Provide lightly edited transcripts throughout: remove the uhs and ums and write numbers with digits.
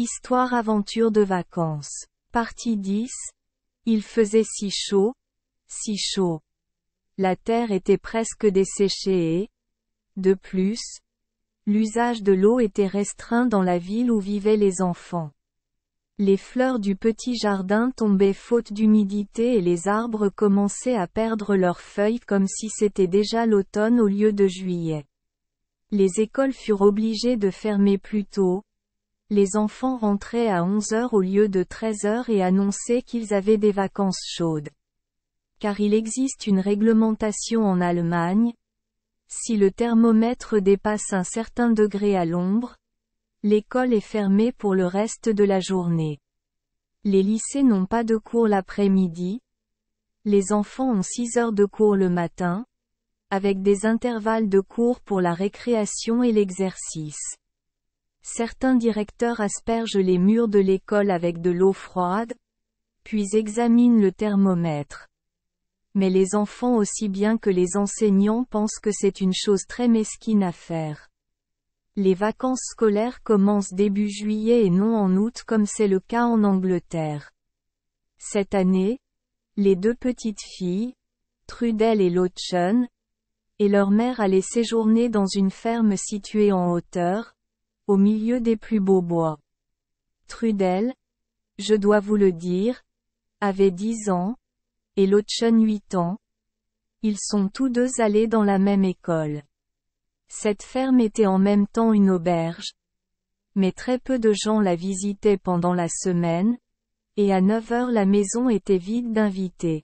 Histoire aventure de vacances. Partie 10. Il faisait si chaud. Si chaud. La terre était presque desséchée et, de plus, l'usage de l'eau était restreint dans la ville où vivaient les enfants. Les fleurs du petit jardin tombaient faute d'humidité et les arbres commençaient à perdre leurs feuilles comme si c'était déjà l'automne au lieu de juillet. Les écoles furent obligées de fermer plus tôt. Les enfants rentraient à 11 heures au lieu de 13 heures et annonçaient qu'ils avaient des vacances chaudes. Car il existe une réglementation en Allemagne. Si le thermomètre dépasse un certain degré à l'ombre, l'école est fermée pour le reste de la journée. Les lycées n'ont pas de cours l'après-midi. Les enfants ont 6 heures de cours le matin, avec des intervalles de cours pour la récréation et l'exercice. Certains directeurs aspergent les murs de l'école avec de l'eau froide, puis examinent le thermomètre. Mais les enfants aussi bien que les enseignants pensent que c'est une chose très mesquine à faire. Les vacances scolaires commencent début juillet et non en août comme c'est le cas en Angleterre. Cette année, les deux petites filles, Trudel et Lottchen, et leur mère allaient séjourner dans une ferme située en hauteur, au milieu des plus beaux bois. Trudel, je dois vous le dire, avait 10 ans, et Lottchen 8 ans. Ils sont tous deux allés dans la même école. Cette ferme était en même temps une auberge, mais très peu de gens la visitaient pendant la semaine, et à 9 heures la maison était vide d'invités.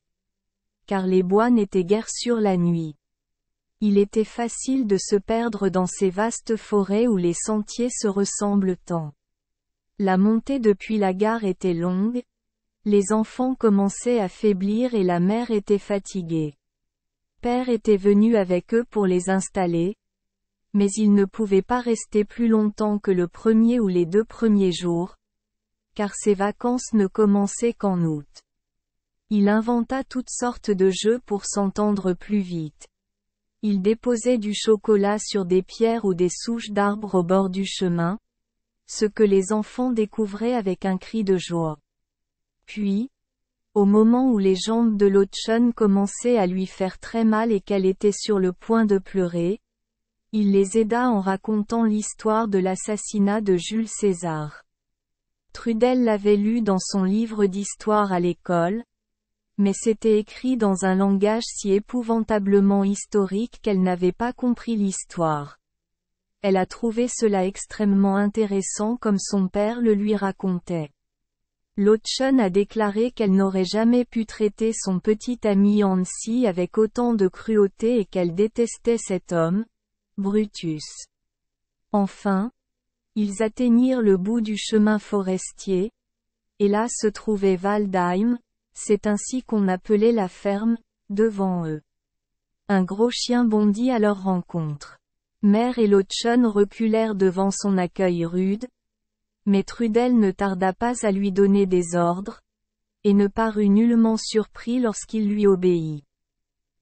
Car les bois n'étaient guère sûrs la nuit. Il était facile de se perdre dans ces vastes forêts où les sentiers se ressemblent tant. La montée depuis la gare était longue, les enfants commençaient à faiblir et la mère était fatiguée. Père était venu avec eux pour les installer, mais il ne pouvait pas rester plus longtemps que le premier ou les 2 premiers jours, car ses vacances ne commençaient qu'en août. Il inventa toutes sortes de jeux pour s'entendre plus vite. Il déposait du chocolat sur des pierres ou des souches d'arbres au bord du chemin, ce que les enfants découvraient avec un cri de joie. Puis, au moment où les jambes de Lottchen commençaient à lui faire très mal et qu'elle était sur le point de pleurer, il les aida en racontant l'histoire de l'assassinat de Jules César. Trudel l'avait lu dans son livre d'histoire à l'école, mais c'était écrit dans un langage si épouvantablement historique qu'elle n'avait pas compris l'histoire. Elle a trouvé cela extrêmement intéressant comme son père le lui racontait. Lottchen a déclaré qu'elle n'aurait jamais pu traiter son petit ami Hansi avec autant de cruauté et qu'elle détestait cet homme, Brutus. Enfin, ils atteignirent le bout du chemin forestier, et là se trouvait Waldheim, c'est ainsi qu'on appelait la ferme, devant eux. Un gros chien bondit à leur rencontre. Mère et Lottchen reculèrent devant son accueil rude, mais Trudel ne tarda pas à lui donner des ordres, et ne parut nullement surpris lorsqu'il lui obéit.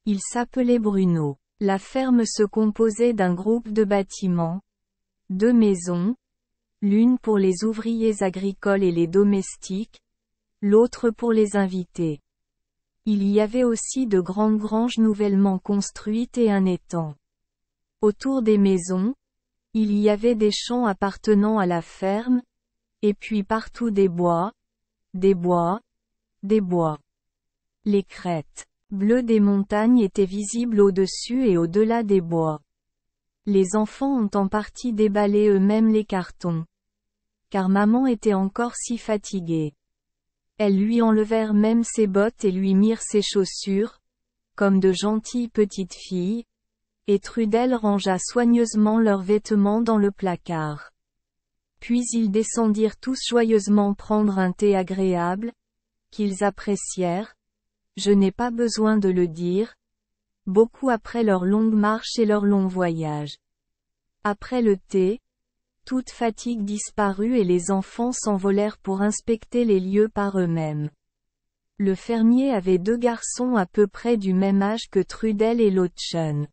Il s'appelait Bruno. La ferme se composait d'un groupe de bâtiments, 2 maisons, l'une pour les ouvriers agricoles et les domestiques, l'autre pour les invités. Il y avait aussi de grandes granges nouvellement construites et un étang. Autour des maisons, il y avait des champs appartenant à la ferme, et puis partout des bois, des bois, des bois. Les crêtes bleues des montagnes étaient visibles au-dessus et au-delà des bois. Les enfants ont en partie déballé eux-mêmes les cartons. Car maman était encore si fatiguée. Elles lui enlevèrent même ses bottes et lui mirent ses chaussures, comme de gentilles petites filles, et Trudel rangea soigneusement leurs vêtements dans le placard. Puis ils descendirent tous joyeusement prendre un thé agréable, qu'ils apprécièrent, je n'ai pas besoin de le dire, beaucoup après leur longue marche et leur long voyage. Après le thé, toute fatigue disparut et les enfants s'envolèrent pour inspecter les lieux par eux-mêmes. Le fermier avait 2 garçons à peu près du même âge que Trudel et Lottchen.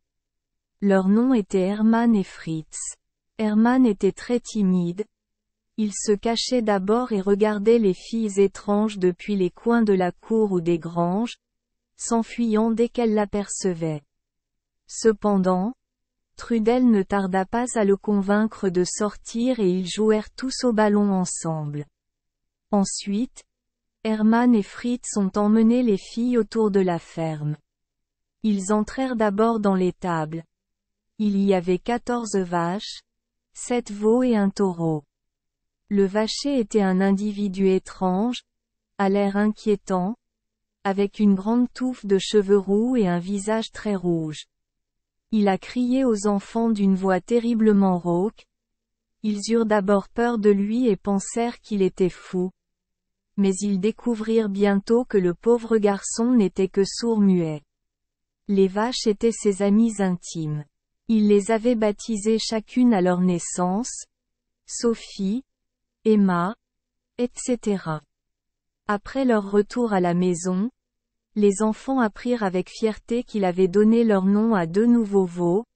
Leurs noms étaient Hermann et Fritz. Hermann était très timide. Il se cachait d'abord et regardait les filles étranges depuis les coins de la cour ou des granges, s'enfuyant dès qu'elles l'apercevaient. Cependant, Trudel ne tarda pas à le convaincre de sortir et ils jouèrent tous au ballon ensemble. Ensuite, Hermann et Fritz ont emmené les filles autour de la ferme. Ils entrèrent d'abord dans l'étable. Il y avait 14 vaches, 7 veaux et un taureau. Le vacher était un individu étrange, à l'air inquiétant, avec une grande touffe de cheveux roux et un visage très rouge. Il a crié aux enfants d'une voix terriblement rauque. Ils eurent d'abord peur de lui et pensèrent qu'il était fou. Mais ils découvrirent bientôt que le pauvre garçon n'était que sourd-muet. Les vaches étaient ses amies intimes. Il les avait baptisées chacune à leur naissance, Sophie, Emma, etc. Après leur retour à la maison, les enfants apprirent avec fierté qu'il avait donné leur nom à 2 nouveaux veaux,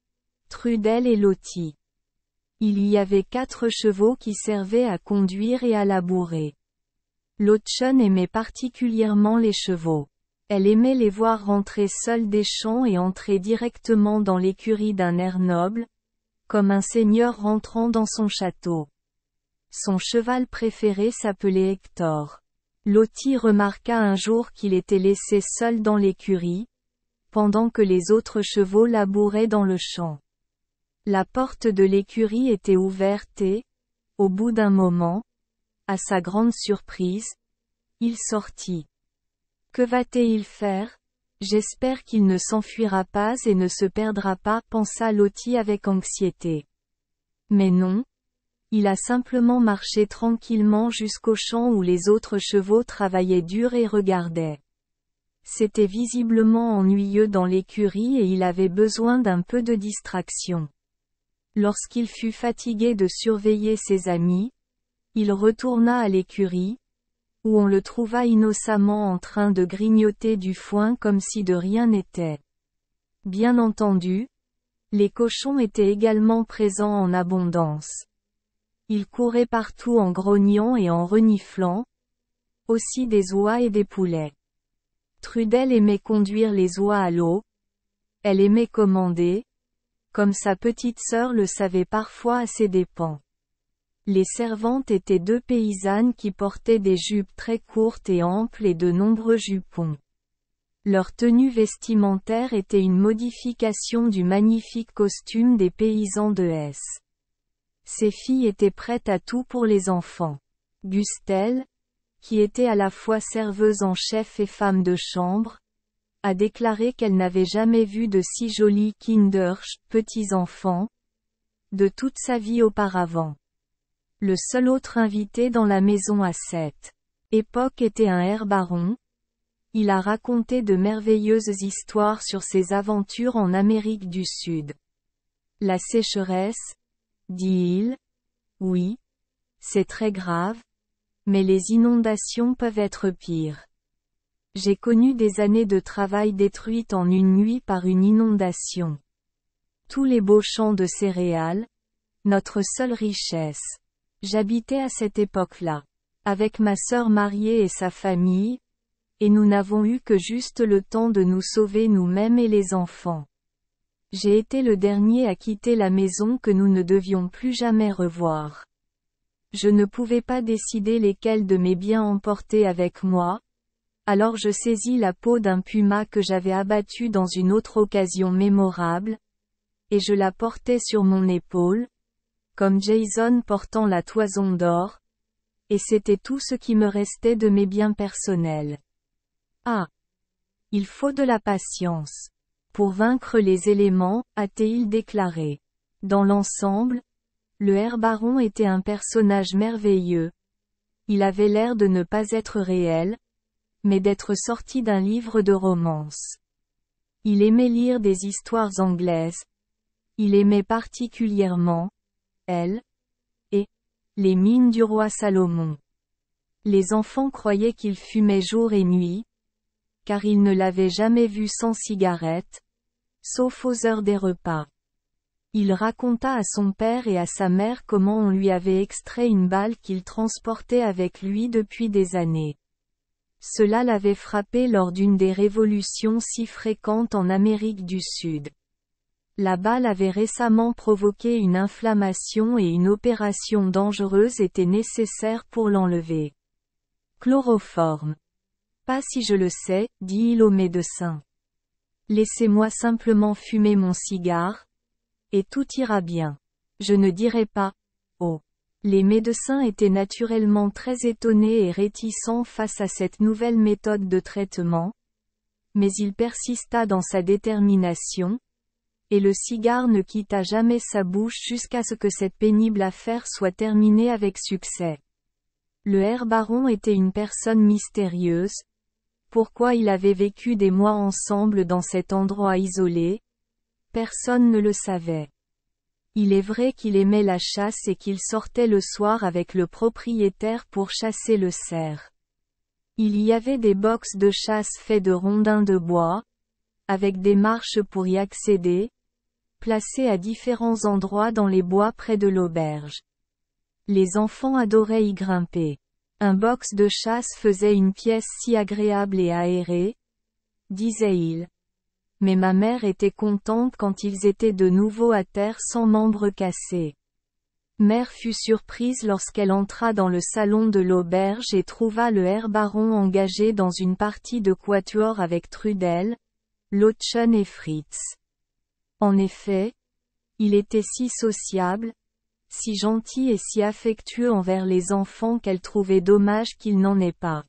Trudel et Lottie. Il y avait 4 chevaux qui servaient à conduire et à labourer. Lottchen aimait particulièrement les chevaux. Elle aimait les voir rentrer seuls des champs et entrer directement dans l'écurie d'un air noble, comme un seigneur rentrant dans son château. Son cheval préféré s'appelait Hector. Lottie remarqua un jour qu'il était laissé seul dans l'écurie, pendant que les autres chevaux labouraient dans le champ. La porte de l'écurie était ouverte et, au bout d'un moment, à sa grande surprise, il sortit. Que va-t-il faire? J'espère qu'il ne s'enfuira pas et ne se perdra pas, pensa Lottie avec anxiété. Mais non. Il a simplement marché tranquillement jusqu'au champ où les autres chevaux travaillaient dur et regardaient. C'était visiblement ennuyeux dans l'écurie et il avait besoin d'un peu de distraction. Lorsqu'il fut fatigué de surveiller ses amis, il retourna à l'écurie, où on le trouva innocemment en train de grignoter du foin comme si de rien n'était. Bien entendu, les cochons étaient également présents en abondance. Ils couraient partout en grognant et en reniflant, aussi des oies et des poulets. Trudel aimait conduire les oies à l'eau. Elle aimait commander, comme sa petite sœur le savait parfois à ses dépens. Les servantes étaient 2 paysannes qui portaient des jupes très courtes et amples et de nombreux jupons. Leur tenue vestimentaire était une modification du magnifique costume des paysans de Hesse. Ces filles étaient prêtes à tout pour les enfants. Gustelle, qui était à la fois serveuse en chef et femme de chambre, a déclaré qu'elle n'avait jamais vu de si jolis Kindersch, petits-enfants, de toute sa vie auparavant. Le seul autre invité dans la maison à cette époque était un herbaron. Il a raconté de merveilleuses histoires sur ses aventures en Amérique du Sud. La sécheresse, dit-il, oui, c'est très grave, mais les inondations peuvent être pires. J'ai connu des années de travail détruites en une nuit par une inondation. Tous les beaux champs de céréales, notre seule richesse. J'habitais à cette époque-là, avec ma sœur mariée et sa famille, et nous n'avons eu que juste le temps de nous sauver nous-mêmes et les enfants. J'ai été le dernier à quitter la maison que nous ne devions plus jamais revoir. Je ne pouvais pas décider lesquels de mes biens emporter avec moi, alors je saisis la peau d'un puma que j'avais abattu dans une autre occasion mémorable, et je la portais sur mon épaule, comme Jason portant la toison d'or, et c'était tout ce qui me restait de mes biens personnels. Ah! Il faut de la patience. Pour vaincre les éléments, a-t-il déclaré. Dans l'ensemble, le herbaron était un personnage merveilleux. Il avait l'air de ne pas être réel, mais d'être sorti d'un livre de romance. Il aimait lire des histoires anglaises. Il aimait particulièrement, elle, et, les mines du roi Salomon. Les enfants croyaient qu'il fumait jour et nuit, car ils ne l'avaient jamais vu sans cigarette, sauf aux heures des repas. Il raconta à son père et à sa mère comment on lui avait extrait une balle qu'il transportait avec lui depuis des années. Cela l'avait frappé lors d'une des révolutions si fréquentes en Amérique du Sud. La balle avait récemment provoqué une inflammation et une opération dangereuse était nécessaire pour l'enlever. Chloroforme. Pas si je le sais, dit-il au médecin. Laissez-moi simplement fumer mon cigare, et tout ira bien. Je ne dirai pas, oh. Les médecins étaient naturellement très étonnés et réticents face à cette nouvelle méthode de traitement, mais il persista dans sa détermination, et le cigare ne quitta jamais sa bouche jusqu'à ce que cette pénible affaire soit terminée avec succès. Le herbaron était une personne mystérieuse. Pourquoi il avait vécu des mois ensemble dans cet endroit isolé? Personne ne le savait. Il est vrai qu'il aimait la chasse et qu'il sortait le soir avec le propriétaire pour chasser le cerf. Il y avait des box de chasse faits de rondins de bois, avec des marches pour y accéder, placées à différents endroits dans les bois près de l'auberge. Les enfants adoraient y grimper. Un box de chasse faisait une pièce si agréable et aérée, disait-il. Mais ma mère était contente quand ils étaient de nouveau à terre sans membres cassés. Mère fut surprise lorsqu'elle entra dans le salon de l'auberge et trouva le herbaron engagé dans une partie de quatuor avec Trudel, Lottchen et Fritz. En effet, il était si sociable, si gentil et si affectueux envers les enfants qu'elle trouvait dommage qu'il n'en ait pas.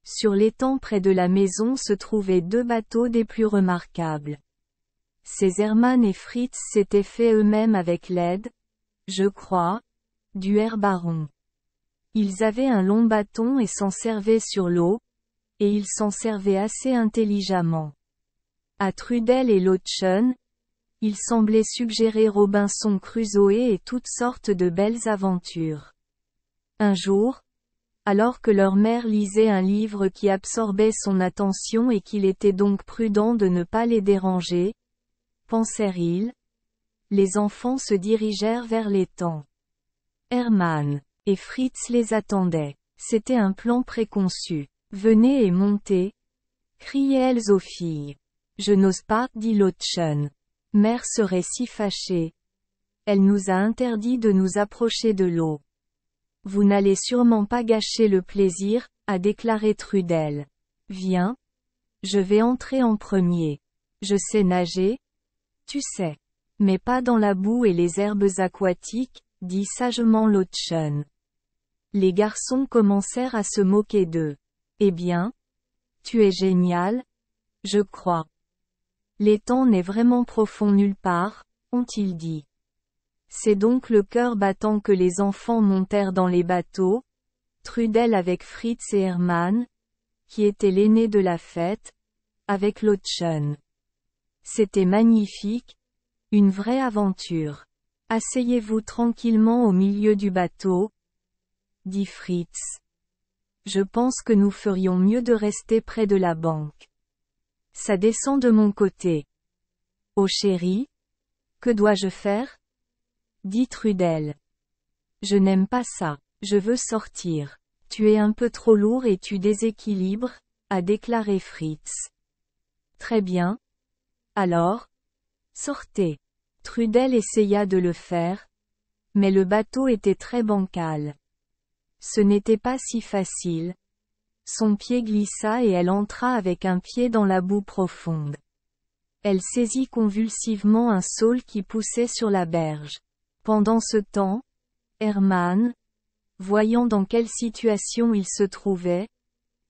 Sur l'étang près de la maison se trouvaient 2 bateaux des plus remarquables. Ces Hermann et Fritz s'étaient fait eux-mêmes avec l'aide, je crois, du herbaron. Ils avaient un long bâton et s'en servaient sur l'eau, et ils s'en servaient assez intelligemment. À Trudel et Lottchen, il semblait suggérer Robinson Crusoe et toutes sortes de belles aventures. Un jour, alors que leur mère lisait un livre qui absorbait son attention et qu'il était donc prudent de ne pas les déranger, pensèrent-ils, les enfants se dirigèrent vers l'étang. Hermann et Fritz les attendaient. C'était un plan préconçu. Venez et montez, criaient-elles aux filles. Je n'ose pas, dit Lottchen. Mère serait si fâchée. Elle nous a interdit de nous approcher de l'eau. Vous n'allez sûrement pas gâcher le plaisir, a déclaré Trudel. Viens. Je vais entrer en premier. Je sais nager. Tu sais. Mais pas dans la boue et les herbes aquatiques, dit sagement Lottchen. Les garçons commencèrent à se moquer d'eux. Eh bien, tu es génial, je crois. L'étang n'est vraiment profond nulle part, ont-ils dit. C'est donc le cœur battant que les enfants montèrent dans les bateaux, Trudel avec Fritz et Hermann, qui était l'aîné de la fête, avec Lottchen. C'était magnifique, une vraie aventure. Asseyez-vous tranquillement au milieu du bateau, dit Fritz. Je pense que nous ferions mieux de rester près de la banque. Ça descend de mon côté. Oh chérie, que dois-je faire? Dit Trudel. Je n'aime pas ça, je veux sortir. Tu es un peu trop lourd et tu déséquilibres, a déclaré Fritz. Très bien. Alors, sortez. Trudel essaya de le faire, mais le bateau était très bancal. Ce n'était pas si facile. Son pied glissa et elle entra avec un pied dans la boue profonde. Elle saisit convulsivement un saule qui poussait sur la berge. Pendant ce temps, Hermann, voyant dans quelle situation il se trouvait,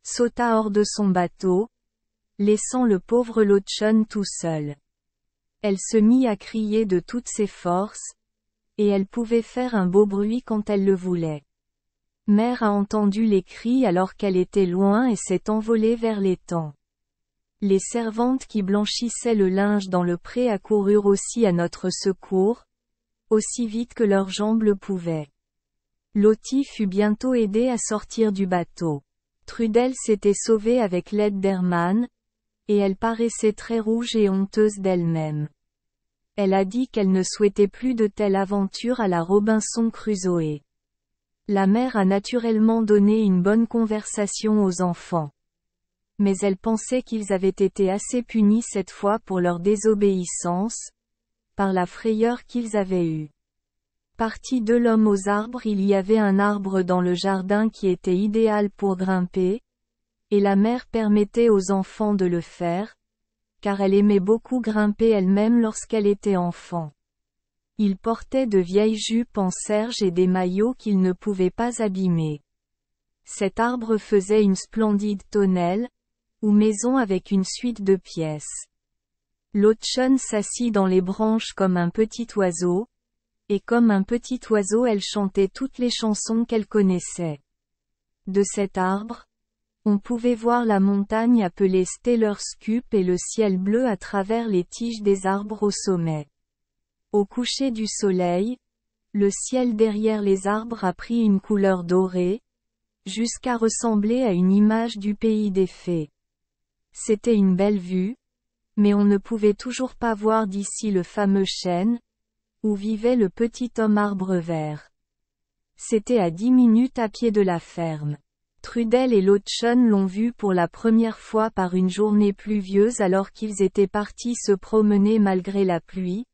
sauta hors de son bateau, laissant le pauvre Lottchen tout seul. Elle se mit à crier de toutes ses forces, et elle pouvait faire un beau bruit quand elle le voulait. Mère a entendu les cris alors qu'elle était loin et s'est envolée vers l'étang. Les servantes qui blanchissaient le linge dans le pré accoururent aussi à notre secours, aussi vite que leurs jambes le pouvaient. Lottie fut bientôt aidée à sortir du bateau. Trudel s'était sauvée avec l'aide d'Hermann, et elle paraissait très rouge et honteuse d'elle-même. Elle a dit qu'elle ne souhaitait plus de telles aventures à la Robinson Crusoe. La mère a naturellement donné une bonne conversation aux enfants. Mais elle pensait qu'ils avaient été assez punis cette fois pour leur désobéissance, par la frayeur qu'ils avaient eue. Partie de l'homme aux arbres, il y avait un arbre dans le jardin qui était idéal pour grimper, et la mère permettait aux enfants de le faire, car elle aimait beaucoup grimper elle-même lorsqu'elle était enfant. Ils portaient de vieilles jupes en serge et des maillots qu'ils ne pouvaient pas abîmer. Cet arbre faisait une splendide tonnelle, ou maison avec une suite de pièces. Lottchen s'assit dans les branches comme un petit oiseau, et comme un petit oiseau elle chantait toutes les chansons qu'elle connaissait. De cet arbre, on pouvait voir la montagne appelée Stellerskup et le ciel bleu à travers les tiges des arbres au sommet. Au coucher du soleil, le ciel derrière les arbres a pris une couleur dorée, jusqu'à ressembler à une image du pays des fées. C'était une belle vue, mais on ne pouvait toujours pas voir d'ici le fameux chêne, où vivait le petit homme arbre vert. C'était à 10 minutes à pied de la ferme. Trudel et Lottchen l'ont vu pour la première fois par une journée pluvieuse alors qu'ils étaient partis se promener malgré la pluie,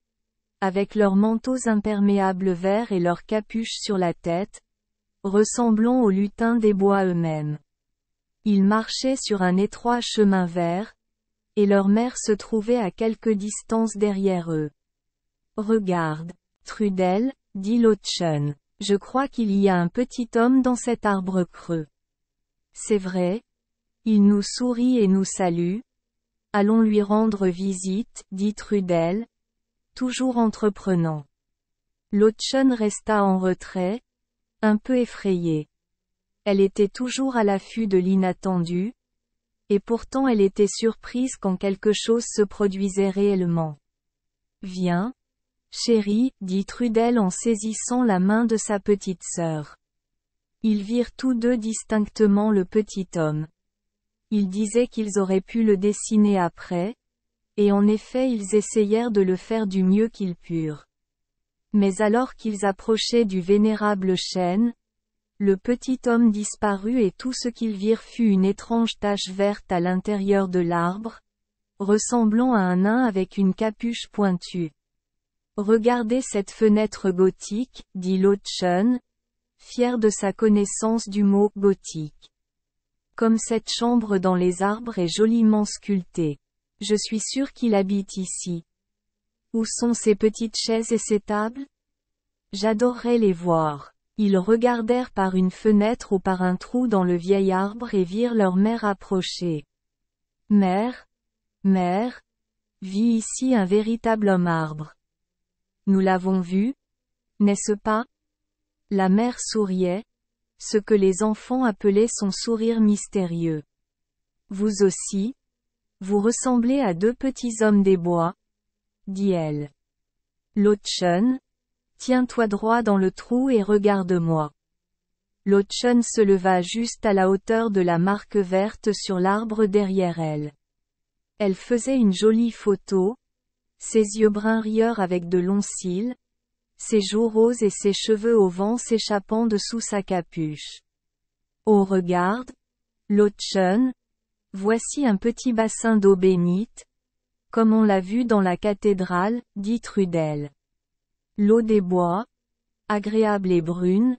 avec leurs manteaux imperméables verts et leurs capuches sur la tête, ressemblant aux lutins des bois eux-mêmes. Ils marchaient sur un étroit chemin vert, et leur mère se trouvait à quelque distance derrière eux. « Regarde, Trudel, dit Lottchen. Je crois qu'il y a un petit homme dans cet arbre creux. C'est vrai. Il nous sourit et nous salue. Allons lui rendre visite, dit Trudel, toujours entreprenant. Lottchen resta en retrait, un peu effrayée. Elle était toujours à l'affût de l'inattendu, et pourtant elle était surprise quand quelque chose se produisait réellement. Viens, chérie, dit Trudel en saisissant la main de sa petite sœur. Ils virent tous deux distinctement le petit homme. Ils disaient qu'ils auraient pu le dessiner après, et en effet ils essayèrent de le faire du mieux qu'ils purent. Mais alors qu'ils approchaient du vénérable chêne, le petit homme disparut et tout ce qu'ils virent fut une étrange tache verte à l'intérieur de l'arbre, ressemblant à un nain avec une capuche pointue. Regardez cette fenêtre gothique, dit Lottchen, fier de sa connaissance du mot « gothique ». Comme cette chambre dans les arbres est joliment sculptée. Je suis sûr qu'il habite ici. Où sont ces petites chaises et ces tables? J'adorerais les voir. Ils regardèrent par une fenêtre ou par un trou dans le vieil arbre et virent leur mère approcher. Mère, vit ici un véritable homme arbre. Nous l'avons vu, n'est-ce pas? La mère souriait, ce que les enfants appelaient son sourire mystérieux. Vous aussi? Vous ressemblez à deux petits hommes des bois, dit-elle. Lottchen, tiens-toi droit dans le trou et regarde-moi. Lottchen se leva juste à la hauteur de la marque verte sur l'arbre derrière elle. Elle faisait une jolie photo, ses yeux bruns rieurs avec de longs cils, ses joues roses et ses cheveux au vent s'échappant dessous sa capuche. Oh regarde, Lottchen, voici un petit bassin d'eau bénite, comme on l'a vu dans la cathédrale, dit Trudel. L'eau des bois, agréable et brune,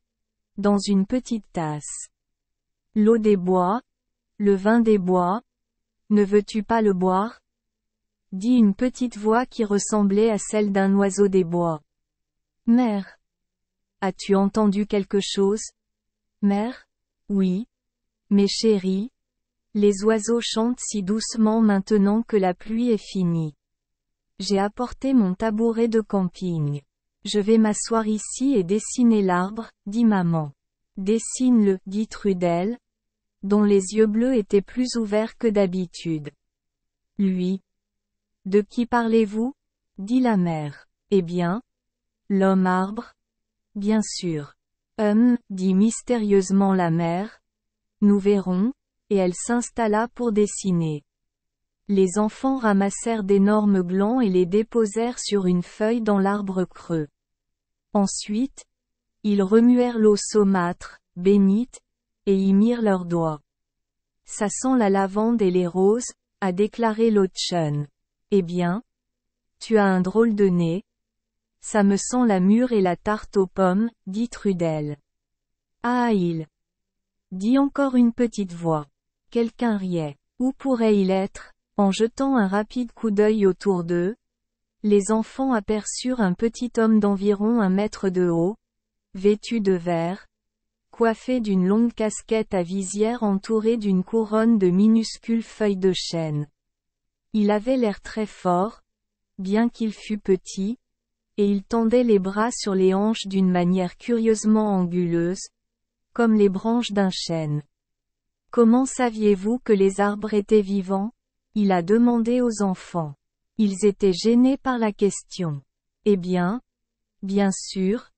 dans une petite tasse. L'eau des bois, le vin des bois, ne veux-tu pas le boire? Dit une petite voix qui ressemblait à celle d'un oiseau des bois. Mère. As-tu entendu quelque chose? Mère? Oui. Mais chérie, les oiseaux chantent si doucement maintenant que la pluie est finie. J'ai apporté mon tabouret de camping. Je vais m'asseoir ici et dessiner l'arbre, dit maman. Dessine-le, dit Trudel, dont les yeux bleus étaient plus ouverts que d'habitude. Lui. De qui parlez-vous? Dit la mère. Eh bien, l'homme arbre? Bien sûr. Dit mystérieusement la mère. Nous verrons, et elle s'installa pour dessiner. Les enfants ramassèrent d'énormes glands et les déposèrent sur une feuille dans l'arbre creux. Ensuite, ils remuèrent l'eau saumâtre, bénite, et y mirent leurs doigts. Ça sent la lavande et les roses, a déclaré Lottchen. Eh bien, tu as un drôle de nez. Ça me sent la mûre et la tarte aux pommes, dit Trudel. Ah il, dit encore une petite voix. Quelqu'un riait. Où pourrait-il être? En jetant un rapide coup d'œil autour d'eux, les enfants aperçurent un petit homme d'environ 1 mètre de haut, vêtu de vert, coiffé d'une longue casquette à visière entourée d'une couronne de minuscules feuilles de chêne. Il avait l'air très fort, bien qu'il fût petit, et il tendait les bras sur les hanches d'une manière curieusement anguleuse, comme les branches d'un chêne. « Comment saviez-vous que les arbres étaient vivants ?» il a demandé aux enfants. Ils étaient gênés par la question. Eh bien sûr,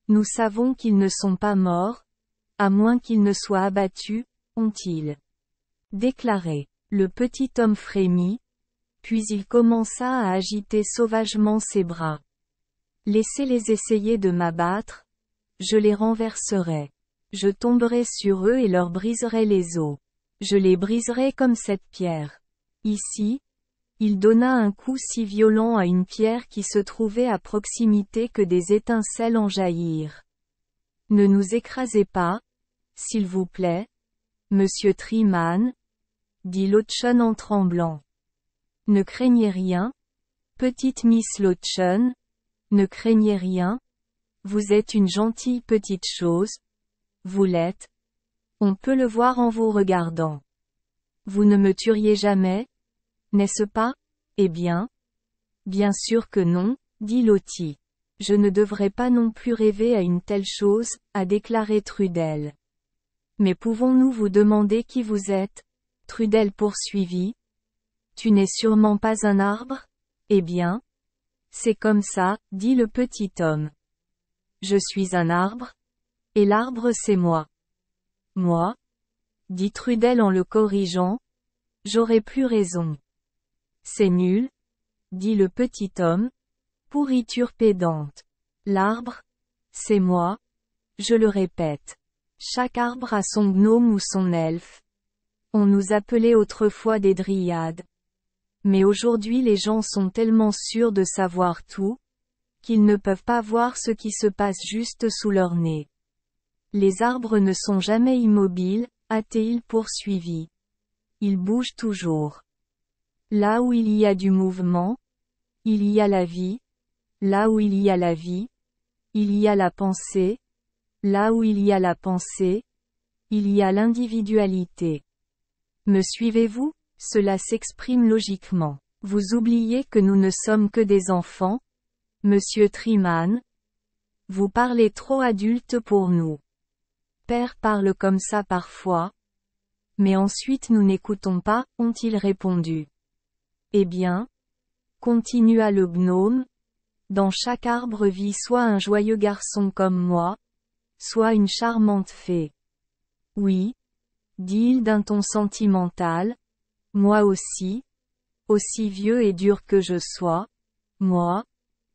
nous savons qu'ils ne sont pas morts, à moins qu'ils ne soient abattus, ont-ils déclaré. Le petit homme frémit, puis il commença à agiter sauvagement ses bras. Laissez-les essayer de m'abattre, je les renverserai. Je tomberai sur eux et leur briserai les os. Je les briserai comme cette pierre. Ici, il donna un coup si violent à une pierre qui se trouvait à proximité que des étincelles en jaillirent. Ne nous écrasez pas, s'il vous plaît, monsieur Triman, dit Lottchen en tremblant. Ne craignez rien, petite Miss Lottchen, ne craignez rien, vous êtes une gentille petite chose, vous l'êtes. On peut le voir en vous regardant. Vous ne me tueriez jamais, n'est-ce pas? Eh bien sûr que non, dit Lottie. Je ne devrais pas non plus rêver à une telle chose, a déclaré Trudel. Mais pouvons-nous vous demander qui vous êtes? Trudel poursuivit. Tu n'es sûrement pas un arbre? Eh bien, c'est comme ça, dit le petit homme. Je suis un arbre, et l'arbre c'est moi. Moi? Dit Trudel en le corrigeant. J'aurais plus raison. C'est nul, dit le petit homme. Pourriture pédante. L'arbre, c'est moi. Je le répète. Chaque arbre a son gnome ou son elfe. On nous appelait autrefois des dryades. Mais aujourd'hui les gens sont tellement sûrs de savoir tout, qu'ils ne peuvent pas voir ce qui se passe juste sous leur nez. Les arbres ne sont jamais immobiles, a-t-il poursuivi. Ils bougent toujours. Là où il y a du mouvement, il y a la vie. Là où il y a la vie, il y a la pensée. Là où il y a la pensée, il y a l'individualité. Me suivez-vous? Cela s'exprime logiquement. Vous oubliez que nous ne sommes que des enfants, monsieur Triman. Vous parlez trop adulte pour nous. Père parle comme ça parfois. Mais ensuite nous n'écoutons pas, ont-ils répondu. Eh bien, continua le gnome, dans chaque arbre vit soit un joyeux garçon comme moi, soit une charmante fée. Oui, dit-il d'un ton sentimental, moi aussi vieux et dur que je sois, moi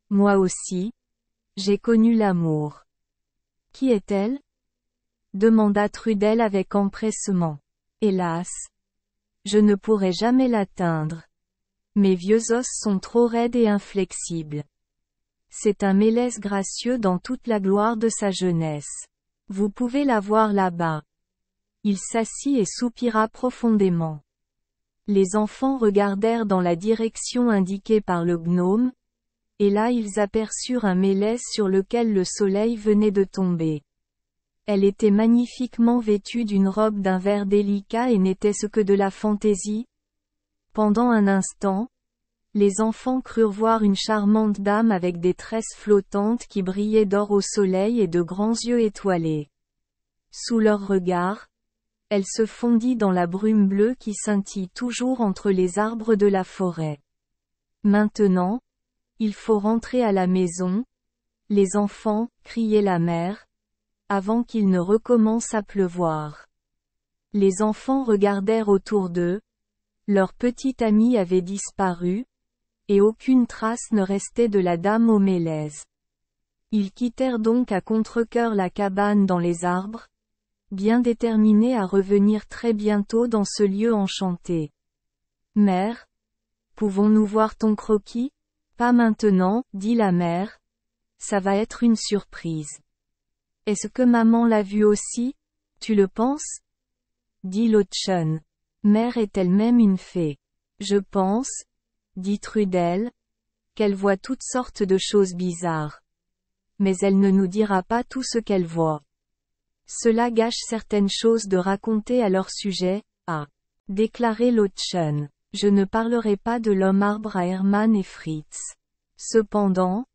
aussi, j'ai connu l'amour. Qui est-elle? Demanda Trudel avec empressement. Hélas, je ne pourrai jamais l'atteindre. Mes vieux os sont trop raides et inflexibles. C'est un mélèze gracieux dans toute la gloire de sa jeunesse. Vous pouvez la voir là-bas. Il s'assit et soupira profondément. Les enfants regardèrent dans la direction indiquée par le gnome, et là ils aperçurent un mélèze sur lequel le soleil venait de tomber. Elle était magnifiquement vêtue d'une robe d'un vert délicat et n'était-ce que de la fantaisie? Pendant un instant, les enfants crurent voir une charmante dame avec des tresses flottantes qui brillaient d'or au soleil et de grands yeux étoilés. Sous leur regard, elle se fondit dans la brume bleue qui scintille toujours entre les arbres de la forêt. Maintenant, il faut rentrer à la maison, les enfants, criait la mère, avant qu'il ne recommence à pleuvoir. Les enfants regardèrent autour d'eux, Leur petite amie avait disparu, et aucune trace ne restait de la dame aux mélèzes. Ils quittèrent donc à contre-cœur la cabane dans les arbres, bien déterminés à revenir très bientôt dans ce lieu enchanté. Mère, pouvons-nous voir ton croquis? Pas maintenant, dit la mère. Ça va être une surprise. Est-ce que maman l'a vu aussi? Tu le penses? Dit Lottchen. Mère est elle-même une fée. Je pense, dit Trudel, qu'elle voit toutes sortes de choses bizarres. Mais elle ne nous dira pas tout ce qu'elle voit. Cela gâche certaines choses de raconter à leur sujet, a déclaré Lottchen. Je ne parlerai pas de l'homme-arbre à Hermann et Fritz. Cependant,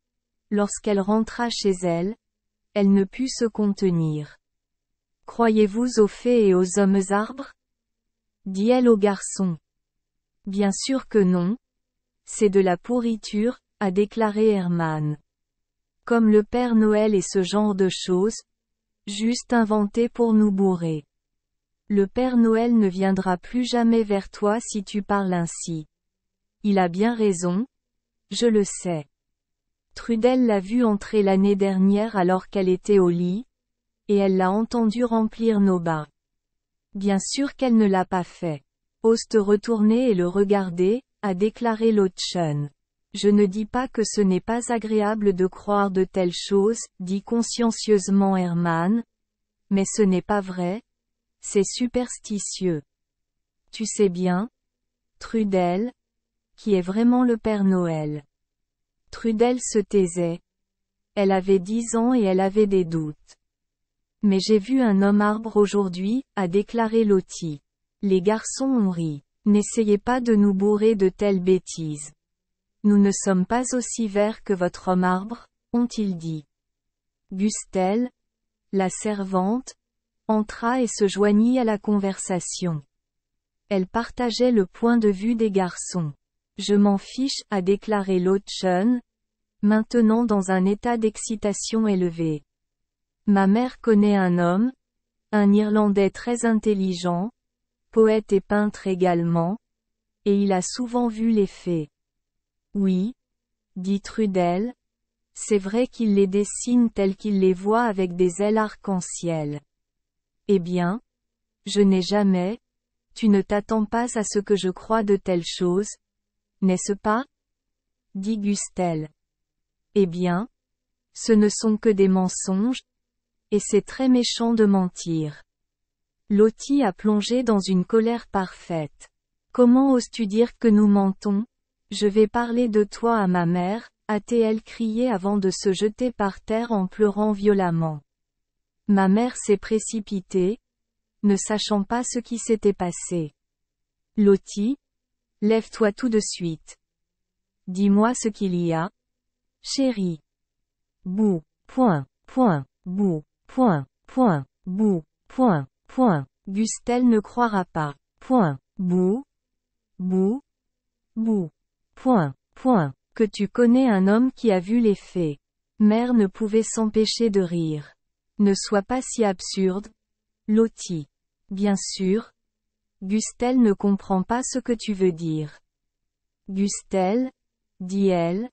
lorsqu'elle rentra chez elle, elle ne put se contenir. Croyez-vous aux fées et aux hommes-arbres? Dit-elle au garçon. Bien sûr que non. C'est de la pourriture, a déclaré Hermann. Comme le Père Noël et ce genre de choses, juste inventé pour nous bourrer. Le Père Noël ne viendra plus jamais vers toi si tu parles ainsi. Il a bien raison. Je le sais. Trudel l'a vu entrer l'année dernière alors qu'elle était au lit, et elle l'a entendu remplir nos bas. Bien sûr qu'elle ne l'a pas fait. Ose te retourner et le regarder, a déclaré Lottchen. Je ne dis pas que ce n'est pas agréable de croire de telles choses, dit consciencieusement Hermann. Mais ce n'est pas vrai. C'est superstitieux. Tu sais bien, Trudel, qui est vraiment le Père Noël. Trudel se taisait. Elle avait 10 ans et elle avait des doutes. Mais j'ai vu un homme-arbre aujourd'hui, a déclaré Lottie. Les garçons ont ri. N'essayez pas de nous bourrer de telles bêtises. Nous ne sommes pas aussi verts que votre homme-arbre, ont-ils dit. Gustelle, la servante, entra et se joignit à la conversation. Elle partageait le point de vue des garçons. Je m'en fiche, a déclaré Lottchen, maintenant dans un état d'excitation élevé. Ma mère connaît un homme, un Irlandais très intelligent, poète et peintre également, et il a souvent vu les fées. Oui, dit Trudel, c'est vrai qu'il les dessine telles qu'il les voit avec des ailes arc-en-ciel. Eh bien, je n'ai jamais, tu ne t'attends pas à ce que je croie de telles choses, n'est-ce pas? Dit Gustelle. Eh bien, ce ne sont que des mensonges, et c'est très méchant de mentir. Lottie a plongé dans une colère parfaite. Comment oses-tu dire que nous mentons? Je vais parler de toi à ma mère, a-t-elle crié avant de se jeter par terre en pleurant violemment. Ma mère s'est précipitée, ne sachant pas ce qui s'était passé. Lottie, lève-toi tout de suite. Dis-moi ce qu'il y a. Chérie. Bouh, point, bouh, bouh, Gustelle ne croira pas. Bouh, que tu connais un homme qui a vu les fées. Mère ne pouvait s'empêcher de rire. Ne sois pas si absurde, Lottie. Bien sûr. Gustelle ne comprend pas ce que tu veux dire. Gustelle, dit-elle,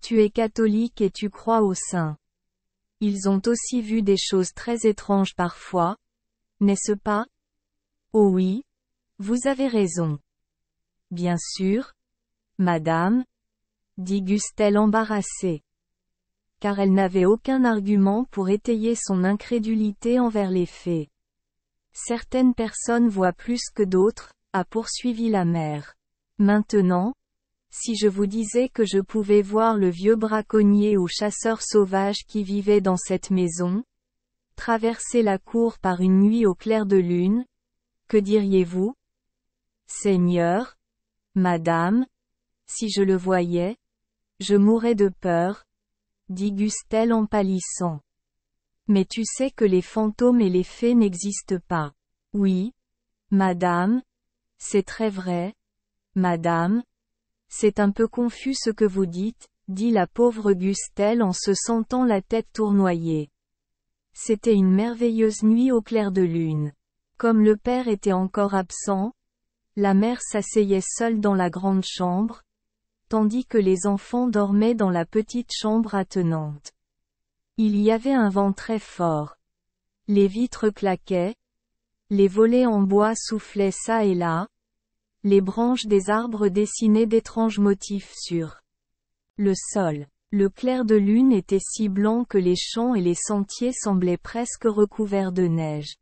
tu es catholique et tu crois aux saints. Ils ont aussi vu des choses très étranges parfois, n'est-ce pas? Oh oui, vous avez raison. Bien sûr, madame, dit Gustelle embarrassée. Car elle n'avait aucun argument pour étayer son incrédulité envers les fées. Certaines personnes voient plus que d'autres, a poursuivi la mère. Maintenant, si je vous disais que je pouvais voir le vieux braconnier ou chasseur sauvage qui vivait dans cette maison, traverser la cour par une nuit au clair de lune, que diriez-vous? Seigneur, madame, si je le voyais, je mourrais de peur, dit Gustelle en pâlissant. Mais tu sais que les fantômes et les fées n'existent pas. Oui, madame, c'est très vrai, madame. C'est un peu confus ce que vous dites, dit la pauvre Gustelle en se sentant la tête tournoyer. C'était une merveilleuse nuit au clair de lune. Comme le père était encore absent, La mère s'asseyait seule dans la grande chambre, tandis que les enfants dormaient dans la petite chambre attenante. Il y avait un vent très fort. Les vitres claquaient, les volets en bois soufflaient çà et là, les branches des arbres dessinaient d'étranges motifs sur le sol. Le clair de lune était si blanc que les champs et les sentiers semblaient presque recouverts de neige.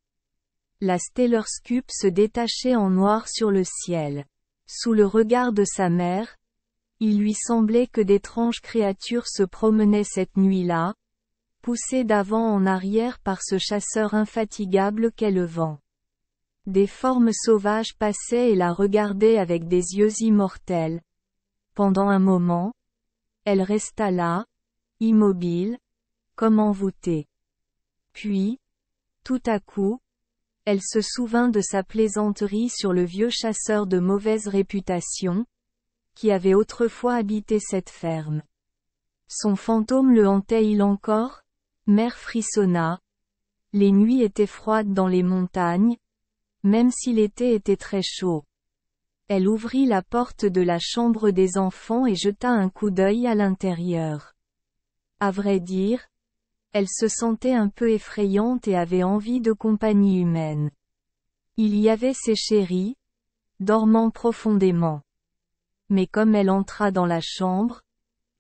La Stellerscup se détachait en noir sur le ciel. Sous le regard de sa mère, il lui semblait que d'étranges créatures se promenaient cette nuit-là, poussées d'avant en arrière par ce chasseur infatigable qu'est le vent. Des formes sauvages passaient et la regardaient avec des yeux immortels. Pendant un moment, elle resta là, immobile, comme envoûtée. Puis, tout à coup, elle se souvint de sa plaisanterie sur le vieux chasseur de mauvaise réputation, qui avait autrefois habité cette ferme. Son fantôme le hantait-il encore? Mère frissonna. Les nuits étaient froides dans les montagnes, même si l'été était très chaud. Elle ouvrit la porte de la chambre des enfants et jeta un coup d'œil à l'intérieur. À vrai dire, elle se sentait un peu effrayante et avait envie de compagnie humaine. Il y avait ses chéris, dormant profondément. Mais comme elle entra dans la chambre,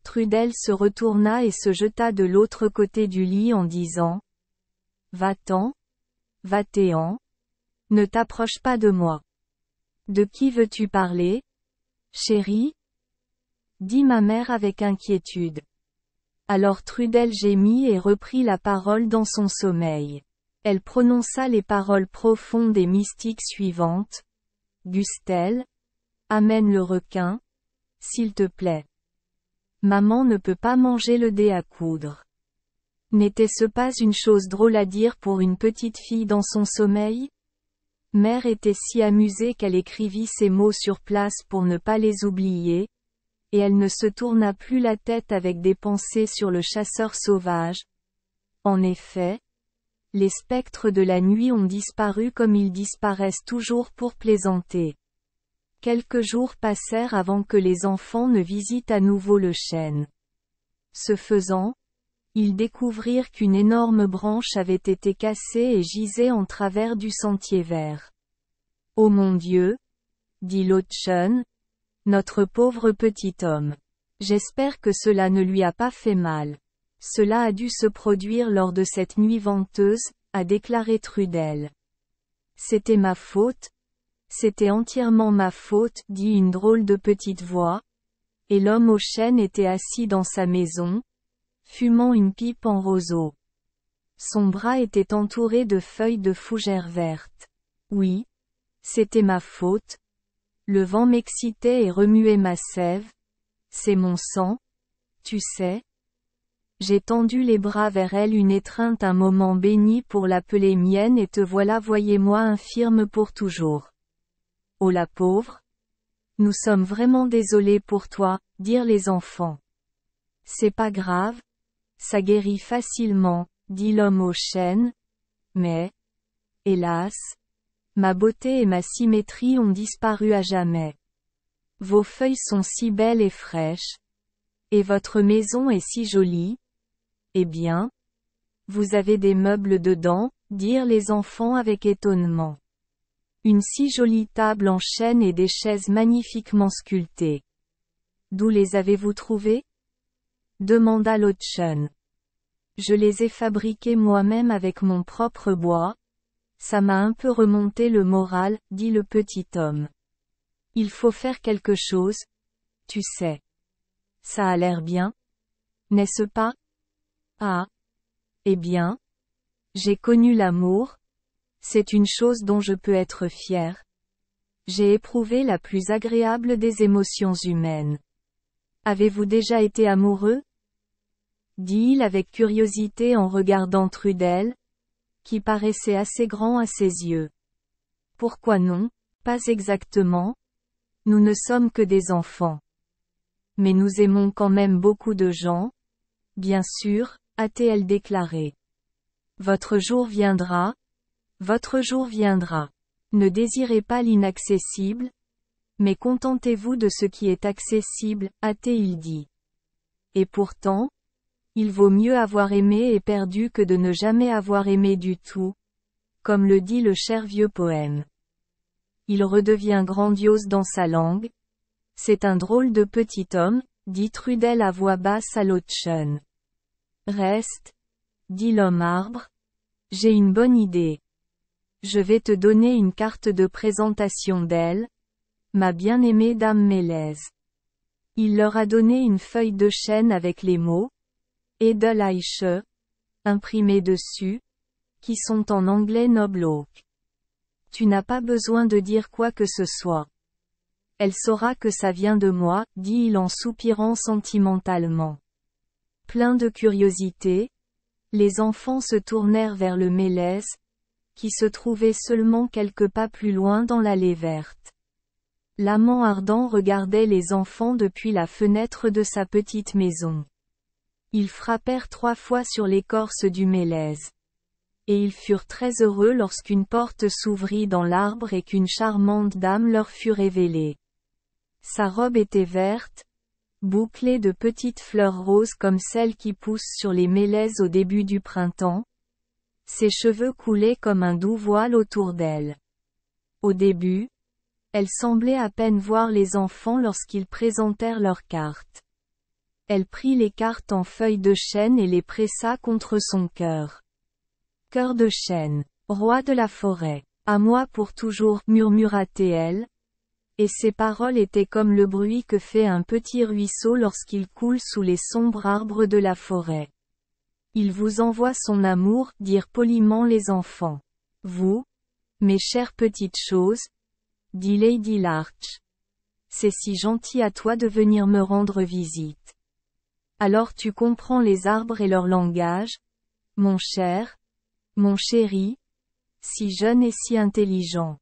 Trudel se retourna et se jeta de l'autre côté du lit en disant « Va-t'en, va-t'en, ne t'approche pas de moi. » « De qui veux-tu parler, chérie ?» dit ma mère avec inquiétude. Alors Trudel gémit et reprit la parole dans son sommeil. Elle prononça les paroles profondes et mystiques suivantes. « Gustel, amène le requin, s'il te plaît. Maman ne peut pas manger le dé à coudre. » N'était-ce pas une chose drôle à dire pour une petite fille dans son sommeil? Mère était si amusée qu'elle écrivit ces mots sur place pour ne pas les oublier, et elle ne se tourna plus la tête avec des pensées sur le chasseur sauvage. En effet, les spectres de la nuit ont disparu comme ils disparaissent toujours pour plaisanter. Quelques jours passèrent avant que les enfants ne visitent à nouveau le chêne. Ce faisant, ils découvrirent qu'une énorme branche avait été cassée et gisait en travers du sentier vert. « Oh mon Dieu !» dit Lottchen, notre pauvre petit homme. J'espère que cela ne lui a pas fait mal. Cela a dû se produire lors de cette nuit venteuse, a déclaré Trudel. C'était ma faute. C'était entièrement ma faute, dit une drôle de petite voix. Et l'homme au chêne était assis dans sa maison, fumant une pipe en roseau. Son bras était entouré de feuilles de fougère verte. Oui. C'était ma faute. Le vent m'excitait et remuait ma sève. C'est mon sang. Tu sais. J'ai tendu les bras vers elle, une étreinte, un moment béni pour l'appeler mienne, et te voilà, voyez-moi infirme pour toujours. Oh la pauvre. Nous sommes vraiment désolés pour toi, dirent les enfants. C'est pas grave. Ça guérit facilement, dit l'homme au chêne. Mais, hélas, ma beauté et ma symétrie ont disparu à jamais. Vos feuilles sont si belles et fraîches. Et votre maison est si jolie. Eh bien, vous avez des meubles dedans, dirent les enfants avec étonnement. Une si jolie table en chêne et des chaises magnifiquement sculptées. D'où les avez-vous trouvées? Demanda Lottchen. Je les ai fabriquées moi-même avec mon propre bois. Ça m'a un peu remonté le moral, dit le petit homme. Il faut faire quelque chose. Tu sais. Ça a l'air bien. N'est-ce pas? Ah. Eh bien. J'ai connu l'amour. C'est une chose dont je peux être fier. J'ai éprouvé la plus agréable des émotions humaines. Avez-vous déjà été amoureux? Dit-il avec curiosité en regardant Trudel, qui paraissait assez grand à ses yeux. Pourquoi non? Pas exactement. Nous ne sommes que des enfants. Mais nous aimons quand même beaucoup de gens. Bien sûr, a-t-elle déclaré. Votre jour viendra. Votre jour viendra. Ne désirez pas l'inaccessible, Mais contentez-vous de ce qui est accessible, a-t-il dit. Et pourtant, il vaut mieux avoir aimé et perdu que de ne jamais avoir aimé du tout, comme le dit le cher vieux poème. Il redevient grandiose dans sa langue. C'est un drôle de petit homme, dit Trudel à voix basse à Lottchen. Reste, dit l'homme arbre. J'ai une bonne idée. Je vais te donner une carte de présentation d'elle, ma bien-aimée dame Mélèze. Il leur a donné une feuille de chêne avec les mots Edeleiche, imprimés dessus, qui sont en anglais noble oak. Tu n'as pas besoin de dire quoi que ce soit. Elle saura que ça vient de moi, dit-il en soupirant sentimentalement. Plein de curiosité, les enfants se tournèrent vers le Mélèze, qui se trouvait seulement quelques pas plus loin dans l'allée verte. L'amant ardent regardait les enfants depuis la fenêtre de sa petite maison. Ils frappèrent 3 fois sur l'écorce du Mélèze. Et ils furent très heureux lorsqu'une porte s'ouvrit dans l'arbre et qu'une charmante dame leur fut révélée. Sa robe était verte, bouclée de petites fleurs roses comme celles qui poussent sur les mélèzes au début du printemps. Ses cheveux coulaient comme un doux voile autour d'elle. Au début, elle semblait à peine voir les enfants lorsqu'ils présentèrent leurs cartes. Elle prit les cartes en feuilles de chêne et les pressa contre son cœur. Cœur de chêne, roi de la forêt, à moi pour toujours, murmura-t-elle. Et ses paroles étaient comme le bruit que fait un petit ruisseau lorsqu'il coule sous les sombres arbres de la forêt. Il vous envoie son amour, dirent poliment les enfants. Vous, mes chères petites choses, dit Lady Larch. C'est si gentil à toi de venir me rendre visite. Alors tu comprends les arbres et leur langage, mon cher, mon chéri, si jeune et si intelligent.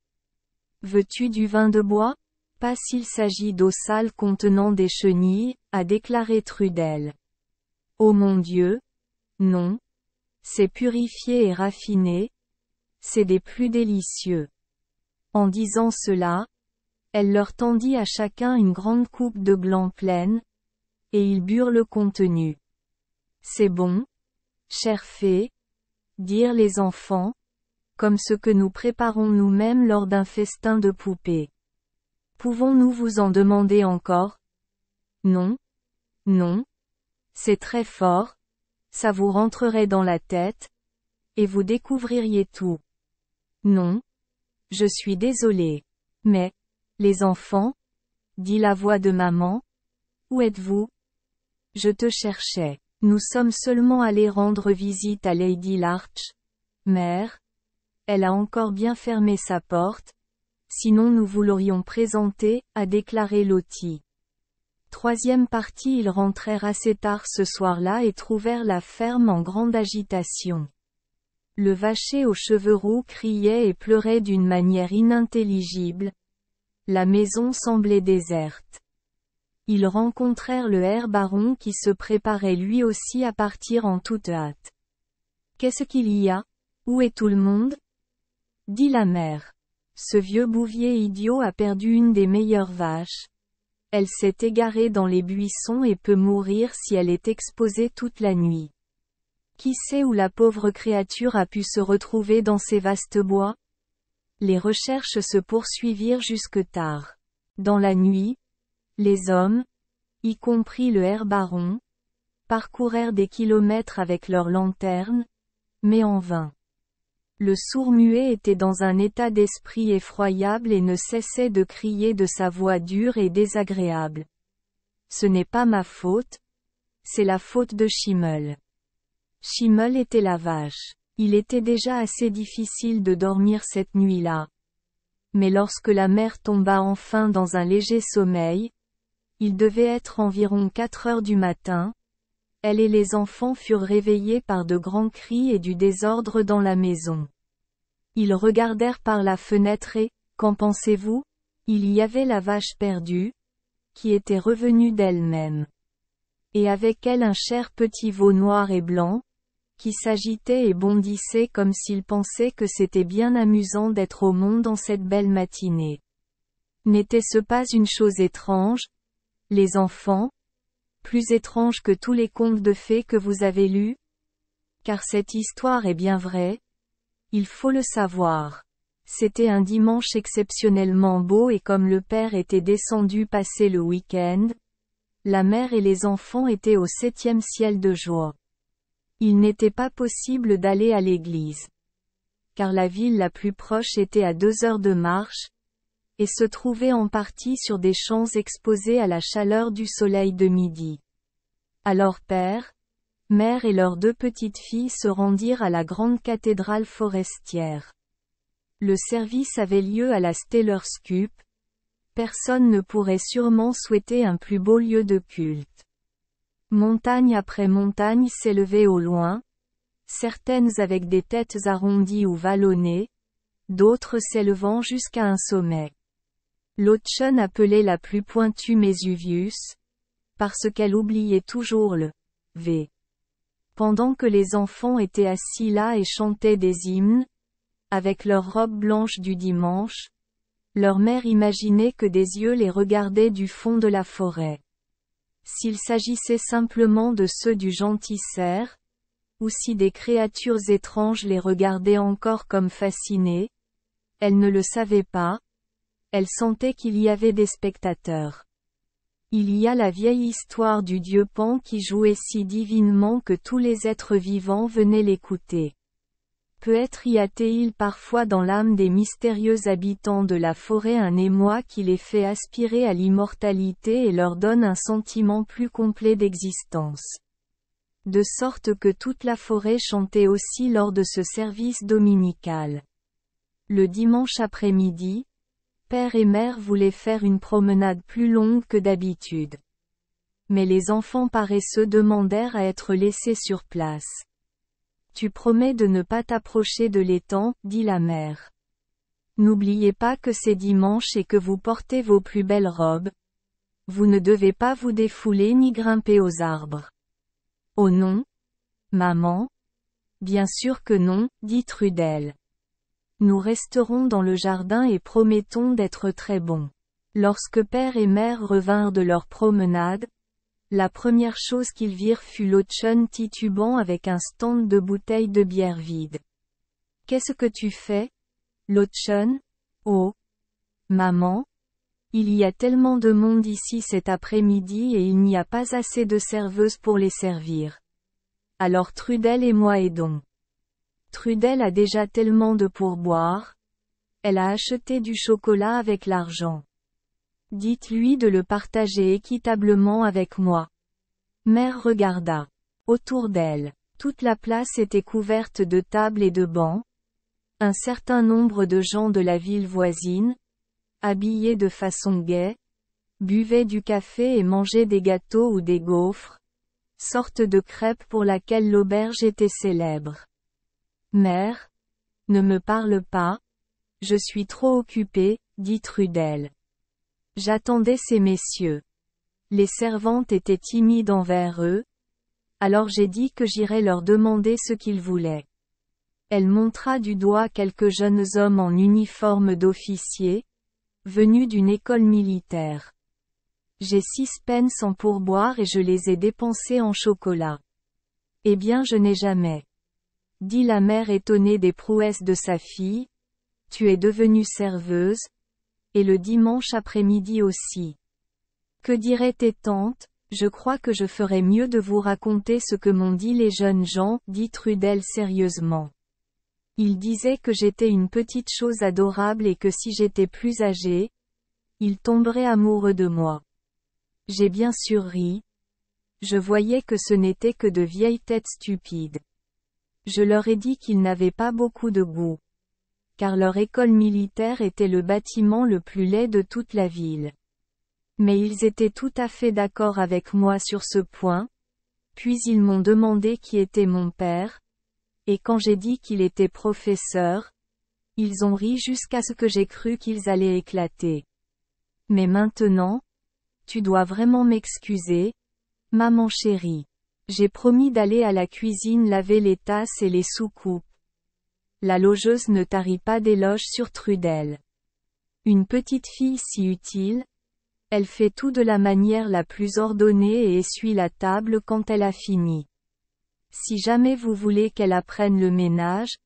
Veux-tu du vin de bois? Pas s'il s'agit d'eau sale contenant des chenilles, a déclaré Trudel. Oh mon Dieu! Non. C'est purifié et raffiné. C'est des plus délicieux. En disant cela, elle leur tendit à chacun une grande coupe de gland pleine, et ils burent le contenu. C'est bon, chère fée, dirent les enfants, comme ce que nous préparons nous-mêmes lors d'un festin de poupées. Pouvons-nous vous en demander encore? Non. Non. C'est très fort, ça vous rentrerait dans la tête, et vous découvririez tout. Non. Je suis désolée. Mais, les enfants, dit la voix de maman, où êtes-vous? Je te cherchais. Nous sommes seulement allés rendre visite à Lady Larch. Mère. Elle a encore bien fermé sa porte. Sinon nous vous l'aurions présentée, a déclaré Lottie. 3e partie. Ils rentrèrent assez tard ce soir-là et trouvèrent la ferme en grande agitation. Le vacher aux cheveux roux criait et pleurait d'une manière inintelligible. La maison semblait déserte. Ils rencontrèrent le Herr Baron qui se préparait lui aussi à partir en toute hâte. Qu'est-ce qu'il y a? Où est tout le monde? Dit la mère. Ce vieux bouvier idiot a perdu une des meilleures vaches. Elle s'est égarée dans les buissons et peut mourir si elle est exposée toute la nuit. Qui sait où la pauvre créature a pu se retrouver dans ces vastes bois? Les recherches se poursuivirent jusque tard. Dans la nuit, les hommes, y compris le Herr Baron, parcourèrent des kilomètres avec leurs lanternes, mais en vain. Le sourd-muet était dans un état d'esprit effroyable et ne cessait de crier de sa voix dure et désagréable. Ce n'est pas ma faute, c'est la faute de Schimmel. Schimmel était la vache. Il était déjà assez difficile de dormir cette nuit-là. Mais lorsque la mère tomba enfin dans un léger sommeil, il devait être environ 4 heures du matin, elle et les enfants furent réveillés par de grands cris et du désordre dans la maison. Ils regardèrent par la fenêtre et, qu'en pensez-vous? Il y avait la vache perdue, qui était revenue d'elle-même. Et avec elle un cher petit veau noir et blanc, qui s'agitait et bondissait comme s'il pensait que c'était bien amusant d'être au monde en cette belle matinée. N'était-ce pas une chose étrange? Les enfants? Plus étrange que tous les contes de fées que vous avez lus? Car cette histoire est bien vraie. Il faut le savoir. C'était un dimanche exceptionnellement beau et comme le père était descendu passer le week-end, la mère et les enfants étaient au 7e ciel de joie. Il n'était pas possible d'aller à l'église. Car la ville la plus proche était à 2 heures de marche, et se trouvait en partie sur des champs exposés à la chaleur du soleil de midi. Alors père, mère et leurs 2 petites filles se rendirent à la grande cathédrale forestière. Le service avait lieu à la Stellers Cup. Personne ne pourrait sûrement souhaiter un plus beau lieu de culte. Montagne après montagne s'élevaient au loin, certaines avec des têtes arrondies ou vallonnées, d'autres s'élevant jusqu'à un sommet. Lottchen appelait la plus pointue Mésuvius, parce qu'elle oubliait toujours le V. Pendant que les enfants étaient assis là et chantaient des hymnes, avec leurs robes blanches du dimanche, leur mère imaginait que des yeux les regardaient du fond de la forêt. S'il s'agissait simplement de ceux du gentil cerf, ou si des créatures étranges les regardaient encore comme fascinées, elle ne le savait pas. Elle sentait qu'il y avait des spectateurs. Il y a la vieille histoire du dieu Pan qui jouait si divinement que tous les êtres vivants venaient l'écouter. Peut-être y a-t-il parfois dans l'âme des mystérieux habitants de la forêt un émoi qui les fait aspirer à l'immortalité et leur donne un sentiment plus complet d'existence. De sorte que toute la forêt chantait aussi lors de ce service dominical. Le dimanche après-midi, père et mère voulaient faire une promenade plus longue que d'habitude. Mais les enfants paresseux demandèrent à être laissés sur place. Tu promets de ne pas t'approcher de l'étang, dit la mère. N'oubliez pas que c'est dimanche et que vous portez vos plus belles robes. Vous ne devez pas vous défouler ni grimper aux arbres. Oh non, maman? Bien sûr que non, dit Trudel. Nous resterons dans le jardin et promettons d'être très bons. Lorsque père et mère revinrent de leur promenade, la première chose qu'ils virent fut Lottchen titubant avec un stand de bouteilles de bière vide. Qu'est-ce que tu fais, Lottchen? Oh, maman? Il y a tellement de monde ici cet après-midi et il n'y a pas assez de serveuses pour les servir. Alors Trudel et moi aidons. Trudel a déjà tellement de pourboire. Elle a acheté du chocolat avec l'argent. Dites-lui de le partager équitablement avec moi. Mère regarda. Autour d'elle, toute la place était couverte de tables et de bancs. Un certain nombre de gens de la ville voisine, habillés de façon gaie, buvaient du café et mangeaient des gâteaux ou des gaufres, sorte de crêpes pour laquelle l'auberge était célèbre. Mère, ne me parle pas, je suis trop occupée, dit Trudel. J'attendais ces messieurs. Les servantes étaient timides envers eux, alors j'ai dit que j'irais leur demander ce qu'ils voulaient. Elle montra du doigt quelques jeunes hommes en uniforme d'officier, venus d'une école militaire. J'ai 6 pence en pourboire et je les ai dépensés en chocolat. Eh bien je n'ai jamais. Dit la mère étonnée des prouesses de sa fille, tu es devenue serveuse, et le dimanche après-midi aussi. Que diraient tes tantes? Je crois que je ferais mieux de vous raconter ce que m'ont dit les jeunes gens, dit Trudel sérieusement. Ils disaient que j'étais une petite chose adorable et que si j'étais plus âgée, ils tomberaient amoureux de moi. J'ai bien sûr ri. Je voyais que ce n'était que de vieilles têtes stupides. Je leur ai dit qu'ils n'avaient pas beaucoup de goût. Car leur école militaire était le bâtiment le plus laid de toute la ville. Mais ils étaient tout à fait d'accord avec moi sur ce point, puis ils m'ont demandé qui était mon père, et quand j'ai dit qu'il était professeur, ils ont ri jusqu'à ce que j'ai cru qu'ils allaient éclater. Mais maintenant, tu dois vraiment m'excuser, maman chérie. J'ai promis d'aller à la cuisine laver les tasses et les soucoupes. La logeuse ne tarit pas d'éloges sur Trudel. Une petite fille si utile. Elle fait tout de la manière la plus ordonnée et essuie la table quand elle a fini. Si jamais vous voulez qu'elle apprenne le ménage,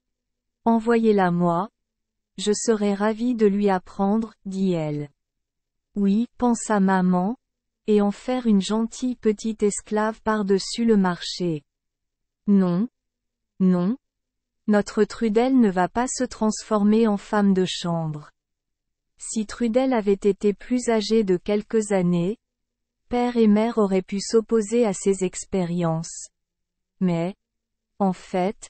envoyez-la moi. Je serai ravie de lui apprendre, dit-elle. Oui, pensa maman, et en faire une gentille petite esclave par-dessus le marché. Non. Non. Notre Trudel ne va pas se transformer en femme de chambre. Si Trudel avait été plus âgée de quelques années, père et mère auraient pu s'opposer à ces expériences. Mais, en fait,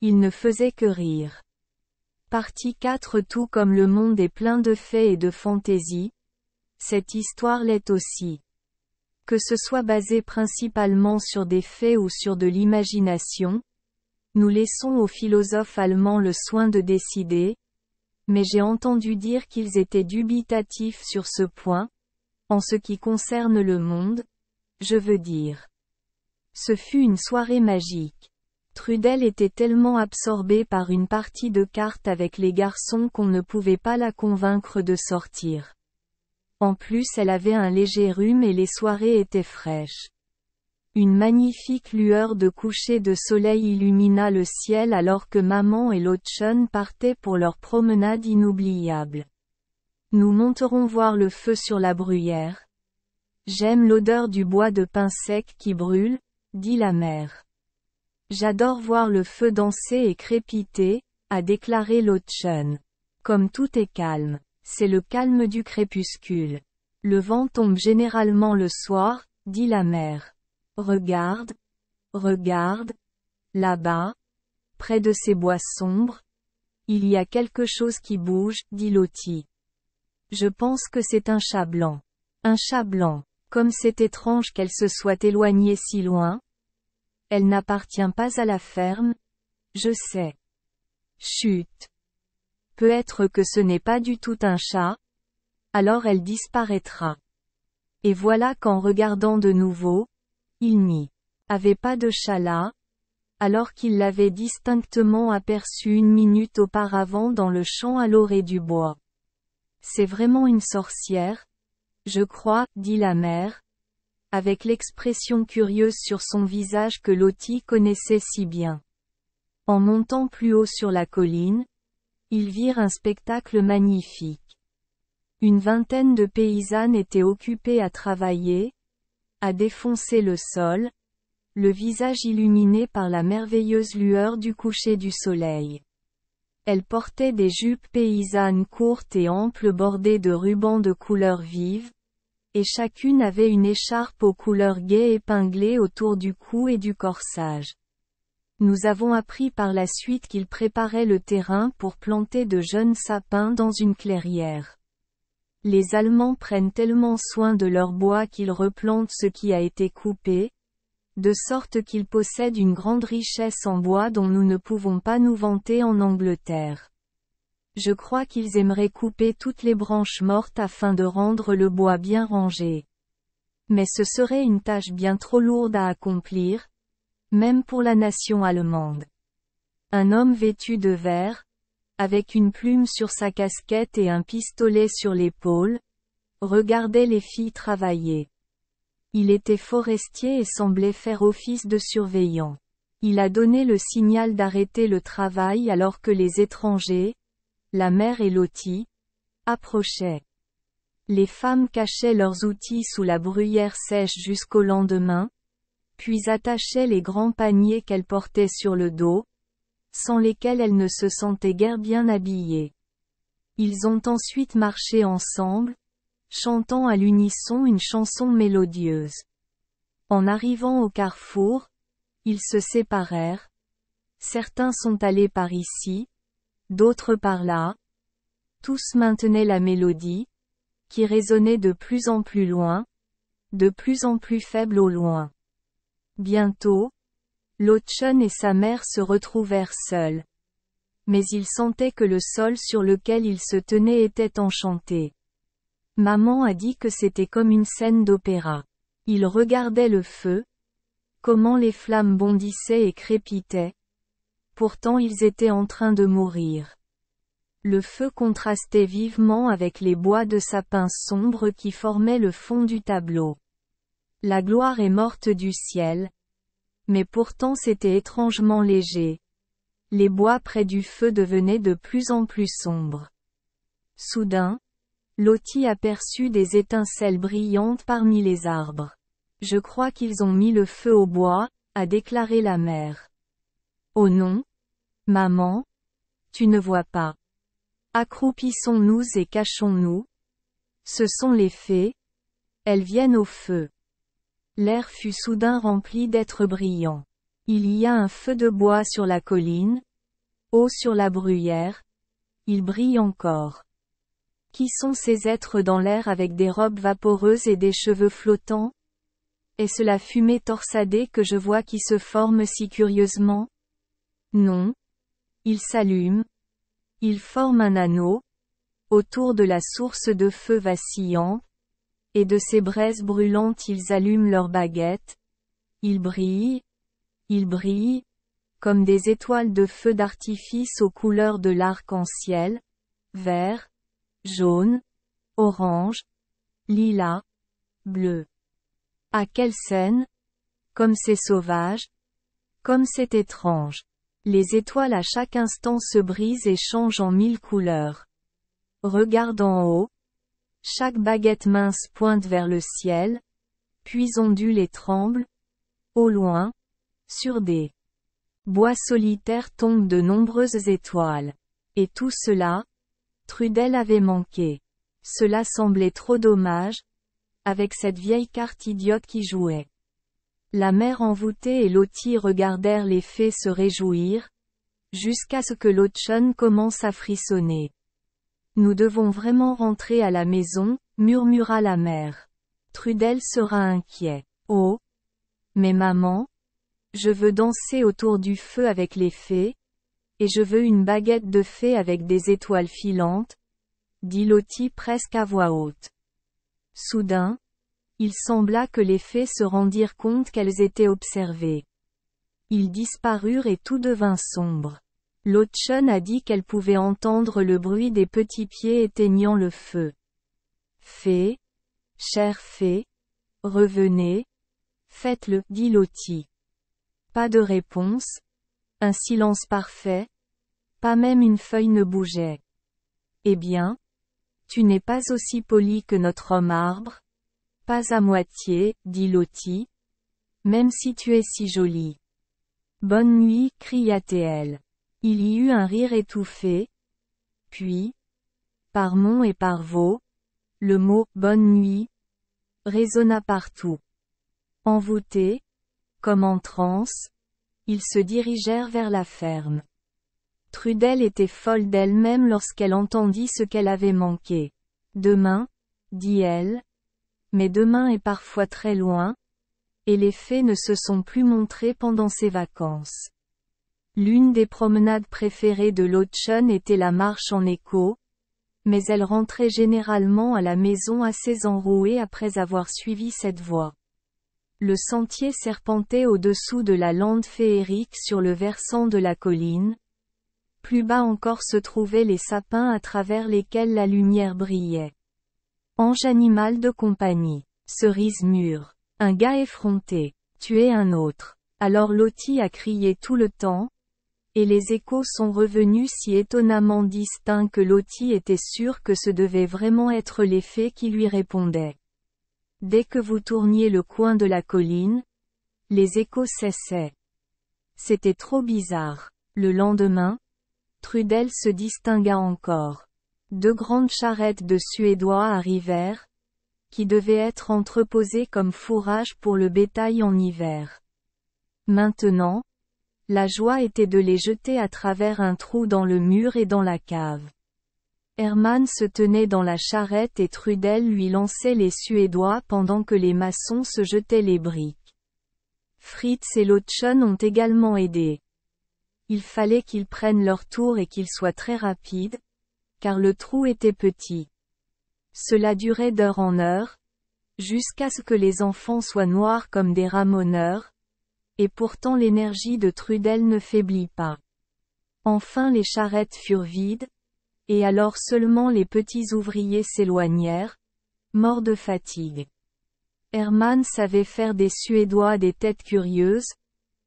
ils ne faisaient que rire. Partie 4. Tout comme le monde est plein de faits et de fantaisies, cette histoire l'est aussi. Que ce soit basé principalement sur des faits ou sur de l'imagination, nous laissons aux philosophes allemands le soin de décider, mais j'ai entendu dire qu'ils étaient dubitatifs sur ce point, en ce qui concerne le monde, je veux dire. Ce fut une soirée magique. Trudel était tellement absorbée par une partie de cartes avec les garçons qu'on ne pouvait pas la convaincre de sortir. En plus elle avait un léger rhume et les soirées étaient fraîches. Une magnifique lueur de coucher de soleil illumina le ciel alors que maman et Lottchen partaient pour leur promenade inoubliable. Nous monterons voir le feu sur la bruyère. J'aime l'odeur du bois de pin sec qui brûle, dit la mère. J'adore voir le feu danser et crépiter, a déclaré Lottchen. Comme tout est calme, c'est le calme du crépuscule. Le vent tombe généralement le soir, dit la mère. Regarde, regarde, là-bas, près de ces bois sombres, il y a quelque chose qui bouge, dit Lottie. Je pense que c'est un chat blanc. Un chat blanc, comme c'est étrange qu'elle se soit éloignée si loin. Elle n'appartient pas à la ferme, je sais. Chut. Peut-être que ce n'est pas du tout un chat. Alors elle disparaîtra. Et voilà qu'en regardant de nouveau, il n'y avait pas de chat là, alors qu'il l'avait distinctement aperçu une minute auparavant dans le champ à l'orée du bois. C'est vraiment une sorcière, je crois, dit la mère, avec l'expression curieuse sur son visage que Lottie connaissait si bien. En montant plus haut sur la colline, ils virent un spectacle magnifique. Une vingtaine de paysannes étaient occupées à travailler, à défoncer le sol, le visage illuminé par la merveilleuse lueur du coucher du soleil. Elles portaient des jupes paysannes courtes et amples bordées de rubans de couleurs vives, et chacune avait une écharpe aux couleurs gaies épinglée autour du cou et du corsage. Nous avons appris par la suite qu'ils préparaient le terrain pour planter de jeunes sapins dans une clairière. Les Allemands prennent tellement soin de leur bois qu'ils replantent ce qui a été coupé, de sorte qu'ils possèdent une grande richesse en bois dont nous ne pouvons pas nous vanter en Angleterre. Je crois qu'ils aimeraient couper toutes les branches mortes afin de rendre le bois bien rangé. Mais ce serait une tâche bien trop lourde à accomplir, même pour la nation allemande. Un homme vêtu de vert, avec une plume sur sa casquette et un pistolet sur l'épaule, regardait les filles travailler. Il était forestier et semblait faire office de surveillant. Il a donné le signal d'arrêter le travail alors que les étrangers, la mère et Lottie, approchaient. Les femmes cachaient leurs outils sous la bruyère sèche jusqu'au lendemain, puis attachaient les grands paniers qu'elles portaient sur le dos, sans lesquels elles ne se sentaient guère bien habillées. Ils ont ensuite marché ensemble, chantant à l'unisson une chanson mélodieuse. En arrivant au carrefour, ils se séparèrent. Certains sont allés par ici, d'autres par là. Tous maintenaient la mélodie, qui résonnait de plus en plus loin, de plus en plus faible au loin. Bientôt, Lottchen et sa mère se retrouvèrent seuls. Mais ils sentaient que le sol sur lequel ils se tenaient était enchanté. Maman a dit que c'était comme une scène d'opéra. Ils regardaient le feu, comment les flammes bondissaient et crépitaient. Pourtant ils étaient en train de mourir. Le feu contrastait vivement avec les bois de sapin sombres qui formaient le fond du tableau. La gloire est morte du ciel. Mais pourtant c'était étrangement léger. Les bois près du feu devenaient de plus en plus sombres. Soudain, Lottie aperçut des étincelles brillantes parmi les arbres. Je crois qu'ils ont mis le feu au bois, a déclaré la mère. Oh non, maman, tu ne vois pas. Accroupissons-nous et cachons-nous. Ce sont les fées. Elles viennent au feu. L'air fut soudain rempli d'êtres brillants. Il y a un feu de bois sur la colline. Haut sur la bruyère. Il brille encore. Qui sont ces êtres dans l'air avec des robes vaporeuses et des cheveux flottants? Est-ce la fumée torsadée que je vois qui se forme si curieusement? Non. Ils s'allument. Ils forment un anneau, autour de la source de feu vacillant, et de ces braises brûlantes ils allument leurs baguettes. Ils brillent, comme des étoiles de feu d'artifice aux couleurs de l'arc-en-ciel, vert, jaune, orange, lilas, bleu. Ah quelle scène! Comme c'est sauvage! Comme c'est étrange! Les étoiles à chaque instant se brisent et changent en mille couleurs. Regarde en haut. Chaque baguette mince pointe vers le ciel, puis ondule et tremble. Au loin, sur des bois solitaires tombent de nombreuses étoiles. Et tout cela, Trudel avait manqué. Cela semblait trop dommage, avec cette vieille carte idiote qui jouait. La mère envoûtée et Lottie regardèrent les fées se réjouir, jusqu'à ce que Lottchen commence à frissonner. Nous devons vraiment rentrer à la maison, murmura la mère. Trudel sera inquiet. Oh! Mais maman? Je veux danser autour du feu avec les fées, et je veux une baguette de fée avec des étoiles filantes, dit Lottie presque à voix haute. Soudain, il sembla que les fées se rendirent compte qu'elles étaient observées. Ils disparurent et tout devint sombre. Lottchen a dit qu'elle pouvait entendre le bruit des petits pieds éteignant le feu. Fées, chère fée, revenez, faites-le, dit Lottie. Pas de réponse, un silence parfait, pas même une feuille ne bougeait. Eh bien, tu n'es pas aussi poli que notre homme arbre? Pas à moitié, dit Lottie. Même si tu es si jolie. Bonne nuit, cria-t-elle. Il y eut un rire étouffé. Puis, par Mont et par Vaux, le mot « bonne nuit » résonna partout. Envoûtés, comme en transe, ils se dirigèrent vers la ferme. Trudel était folle d'elle-même lorsqu'elle entendit ce qu'elle avait manqué. Demain, dit-elle. Mais demain est parfois très loin, et les fées ne se sont plus montrées pendant ses vacances. L'une des promenades préférées de Lottchen était la marche en écho, mais elle rentrait généralement à la maison assez enrouée après avoir suivi cette voie. Le sentier serpentait au-dessous de la lande féerique sur le versant de la colline. Plus bas encore se trouvaient les sapins à travers lesquels la lumière brillait. Ange animal de compagnie. Cerise mûre. Un gars effronté. Tuer un autre. Alors Lottie a crié tout le temps, et les échos sont revenus si étonnamment distincts que Lottie était sûre que ce devait vraiment être les fées qui lui répondaient. Dès que vous tourniez le coin de la colline, les échos cessaient. C'était trop bizarre. Le lendemain, Trudel se distingua encore. 2 grandes charrettes de Suédois arrivèrent, qui devaient être entreposées comme fourrage pour le bétail en hiver. Maintenant, la joie était de les jeter à travers un trou dans le mur et dans la cave. Hermann se tenait dans la charrette et Trudel lui lançait les Suédois pendant que les maçons se jetaient les briques. Fritz et Lottchen ont également aidé. Il fallait qu'ils prennent leur tour et qu'ils soient très rapides, car le trou était petit. Cela durait d'heure en heure, jusqu'à ce que les enfants soient noirs comme des ramoneurs, et pourtant l'énergie de Trudel ne faiblit pas. Enfin les charrettes furent vides, et alors seulement les petits ouvriers s'éloignèrent, morts de fatigue. Hermann savait faire des Suédois des têtes curieuses,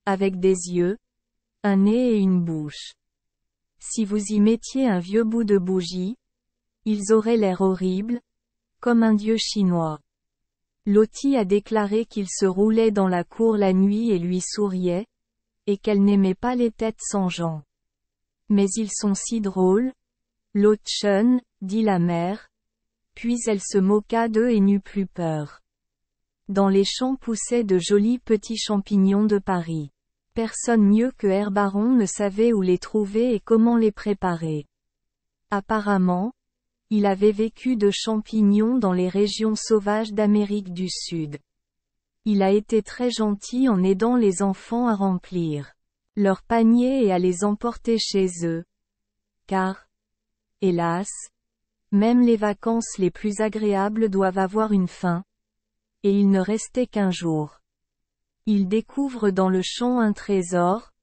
avec des yeux, un nez et une bouche. Si vous y mettiez un vieux bout de bougie, ils auraient l'air horribles, comme un dieu chinois. Lottie a déclaré qu'il se roulait dans la cour la nuit et lui souriait, et qu'elle n'aimait pas les têtes sans gens. Mais ils sont si drôles, Lottchen, dit la mère. Puis elle se moqua d'eux et n'eut plus peur. Dans les champs poussaient de jolis petits champignons de Paris. Personne mieux que Herbaron ne savait où les trouver et comment les préparer. Apparemment, il avait vécu de champignons dans les régions sauvages d'Amérique du Sud. Il a été très gentil en aidant les enfants à remplir leurs paniers et à les emporter chez eux. Car, hélas, même les vacances les plus agréables doivent avoir une fin. Et il ne restait qu'un jour. Il découvre dans le champ un trésor,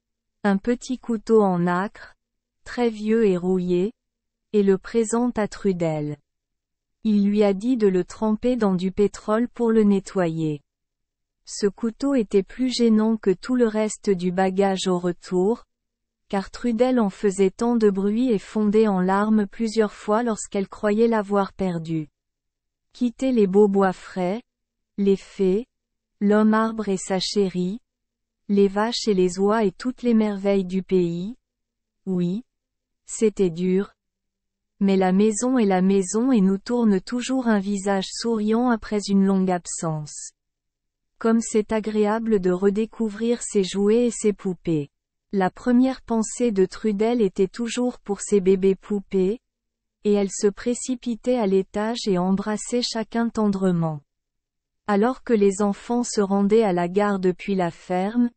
un petit couteau en nacre, très vieux et rouillé, et le présente à Trudel. Il lui a dit de le tremper dans du pétrole pour le nettoyer. Ce couteau était plus gênant que tout le reste du bagage au retour, car Trudel en faisait tant de bruit et fondait en larmes plusieurs fois lorsqu'elle croyait l'avoir perdu. Quitter les beaux bois frais, les fées, l'homme arbre et sa chérie, les vaches et les oies et toutes les merveilles du pays. Oui, c'était dur. Mais la maison est la maison et nous tourne toujours un visage souriant après une longue absence. Comme c'est agréable de redécouvrir ses jouets et ses poupées. La première pensée de Trudel était toujours pour ses bébés poupées, et elle se précipitait à l'étage et embrassait chacun tendrement. Alors que les enfants se rendaient à la gare depuis la ferme,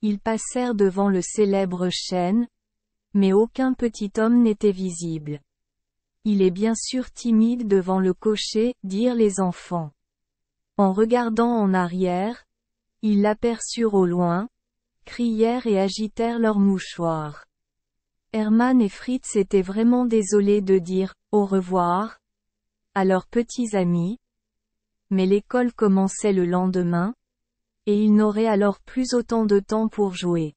ils passèrent devant le célèbre chêne, mais aucun petit homme n'était visible. Il est bien sûr timide devant le cocher, dirent les enfants. En regardant en arrière, ils l'aperçurent au loin, crièrent et agitèrent leurs mouchoirs. Hermann et Fritz étaient vraiment désolés de dire « au revoir » à leurs petits amis, mais l'école commençait le lendemain, et ils n'auraient alors plus autant de temps pour jouer.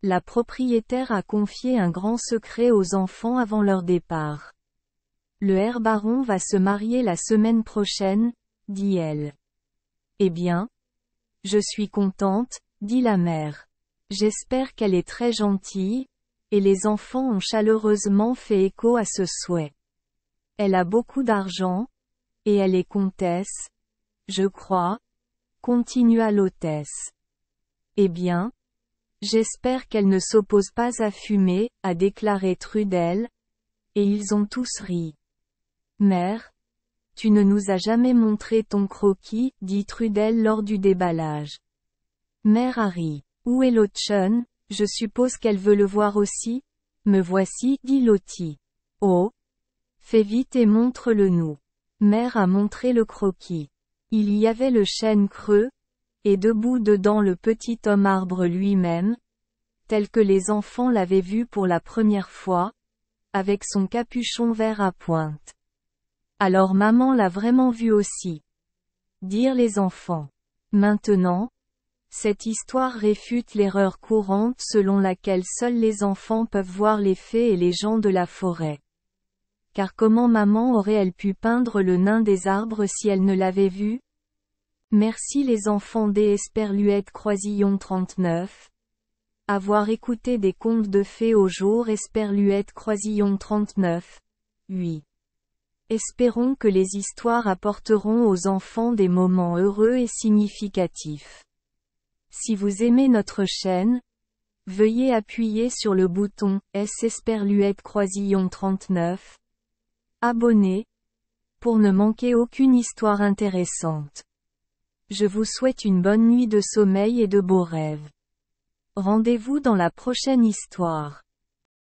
La propriétaire a confié un grand secret aux enfants avant leur départ. Le Herbaron va se marier la semaine prochaine, dit-elle. Eh bien, je suis contente, dit la mère. J'espère qu'elle est très gentille, et les enfants ont chaleureusement fait écho à ce souhait. Elle a beaucoup d'argent, et elle est comtesse, je crois, continua l'hôtesse. Eh bien, j'espère qu'elle ne s'oppose pas à fumer, a déclaré Trudel, et ils ont tous ri. Mère, tu ne nous as jamais montré ton croquis, dit Trudel lors du déballage. Mère a ri. Où est Lottchen? Je suppose qu'elle veut le voir aussi. Me voici, dit Lottie. Oh! Fais vite et montre-le-nous. Mère a montré le croquis. Il y avait le chêne creux, et debout dedans le petit homme arbre lui-même, tel que les enfants l'avaient vu pour la première fois, avec son capuchon vert à pointe. Alors maman l'a vraiment vu aussi. Dirent les enfants. Maintenant, cette histoire réfute l'erreur courante selon laquelle seuls les enfants peuvent voir les fées et les gens de la forêt. Car comment maman aurait-elle pu peindre le nain des arbres si elle ne l'avait vu? Merci les enfants des Esperluette Croisillon 39. Avoir écouté des contes de fées au jour Esperluette Croisillon 39. Oui. Espérons que les histoires apporteront aux enfants des moments heureux et significatifs. Si vous aimez notre chaîne, veuillez appuyer sur le bouton S Esperluette Croisillon 39. Abonner, pour ne manquer aucune histoire intéressante. Je vous souhaite une bonne nuit de sommeil et de beaux rêves. Rendez-vous dans la prochaine histoire.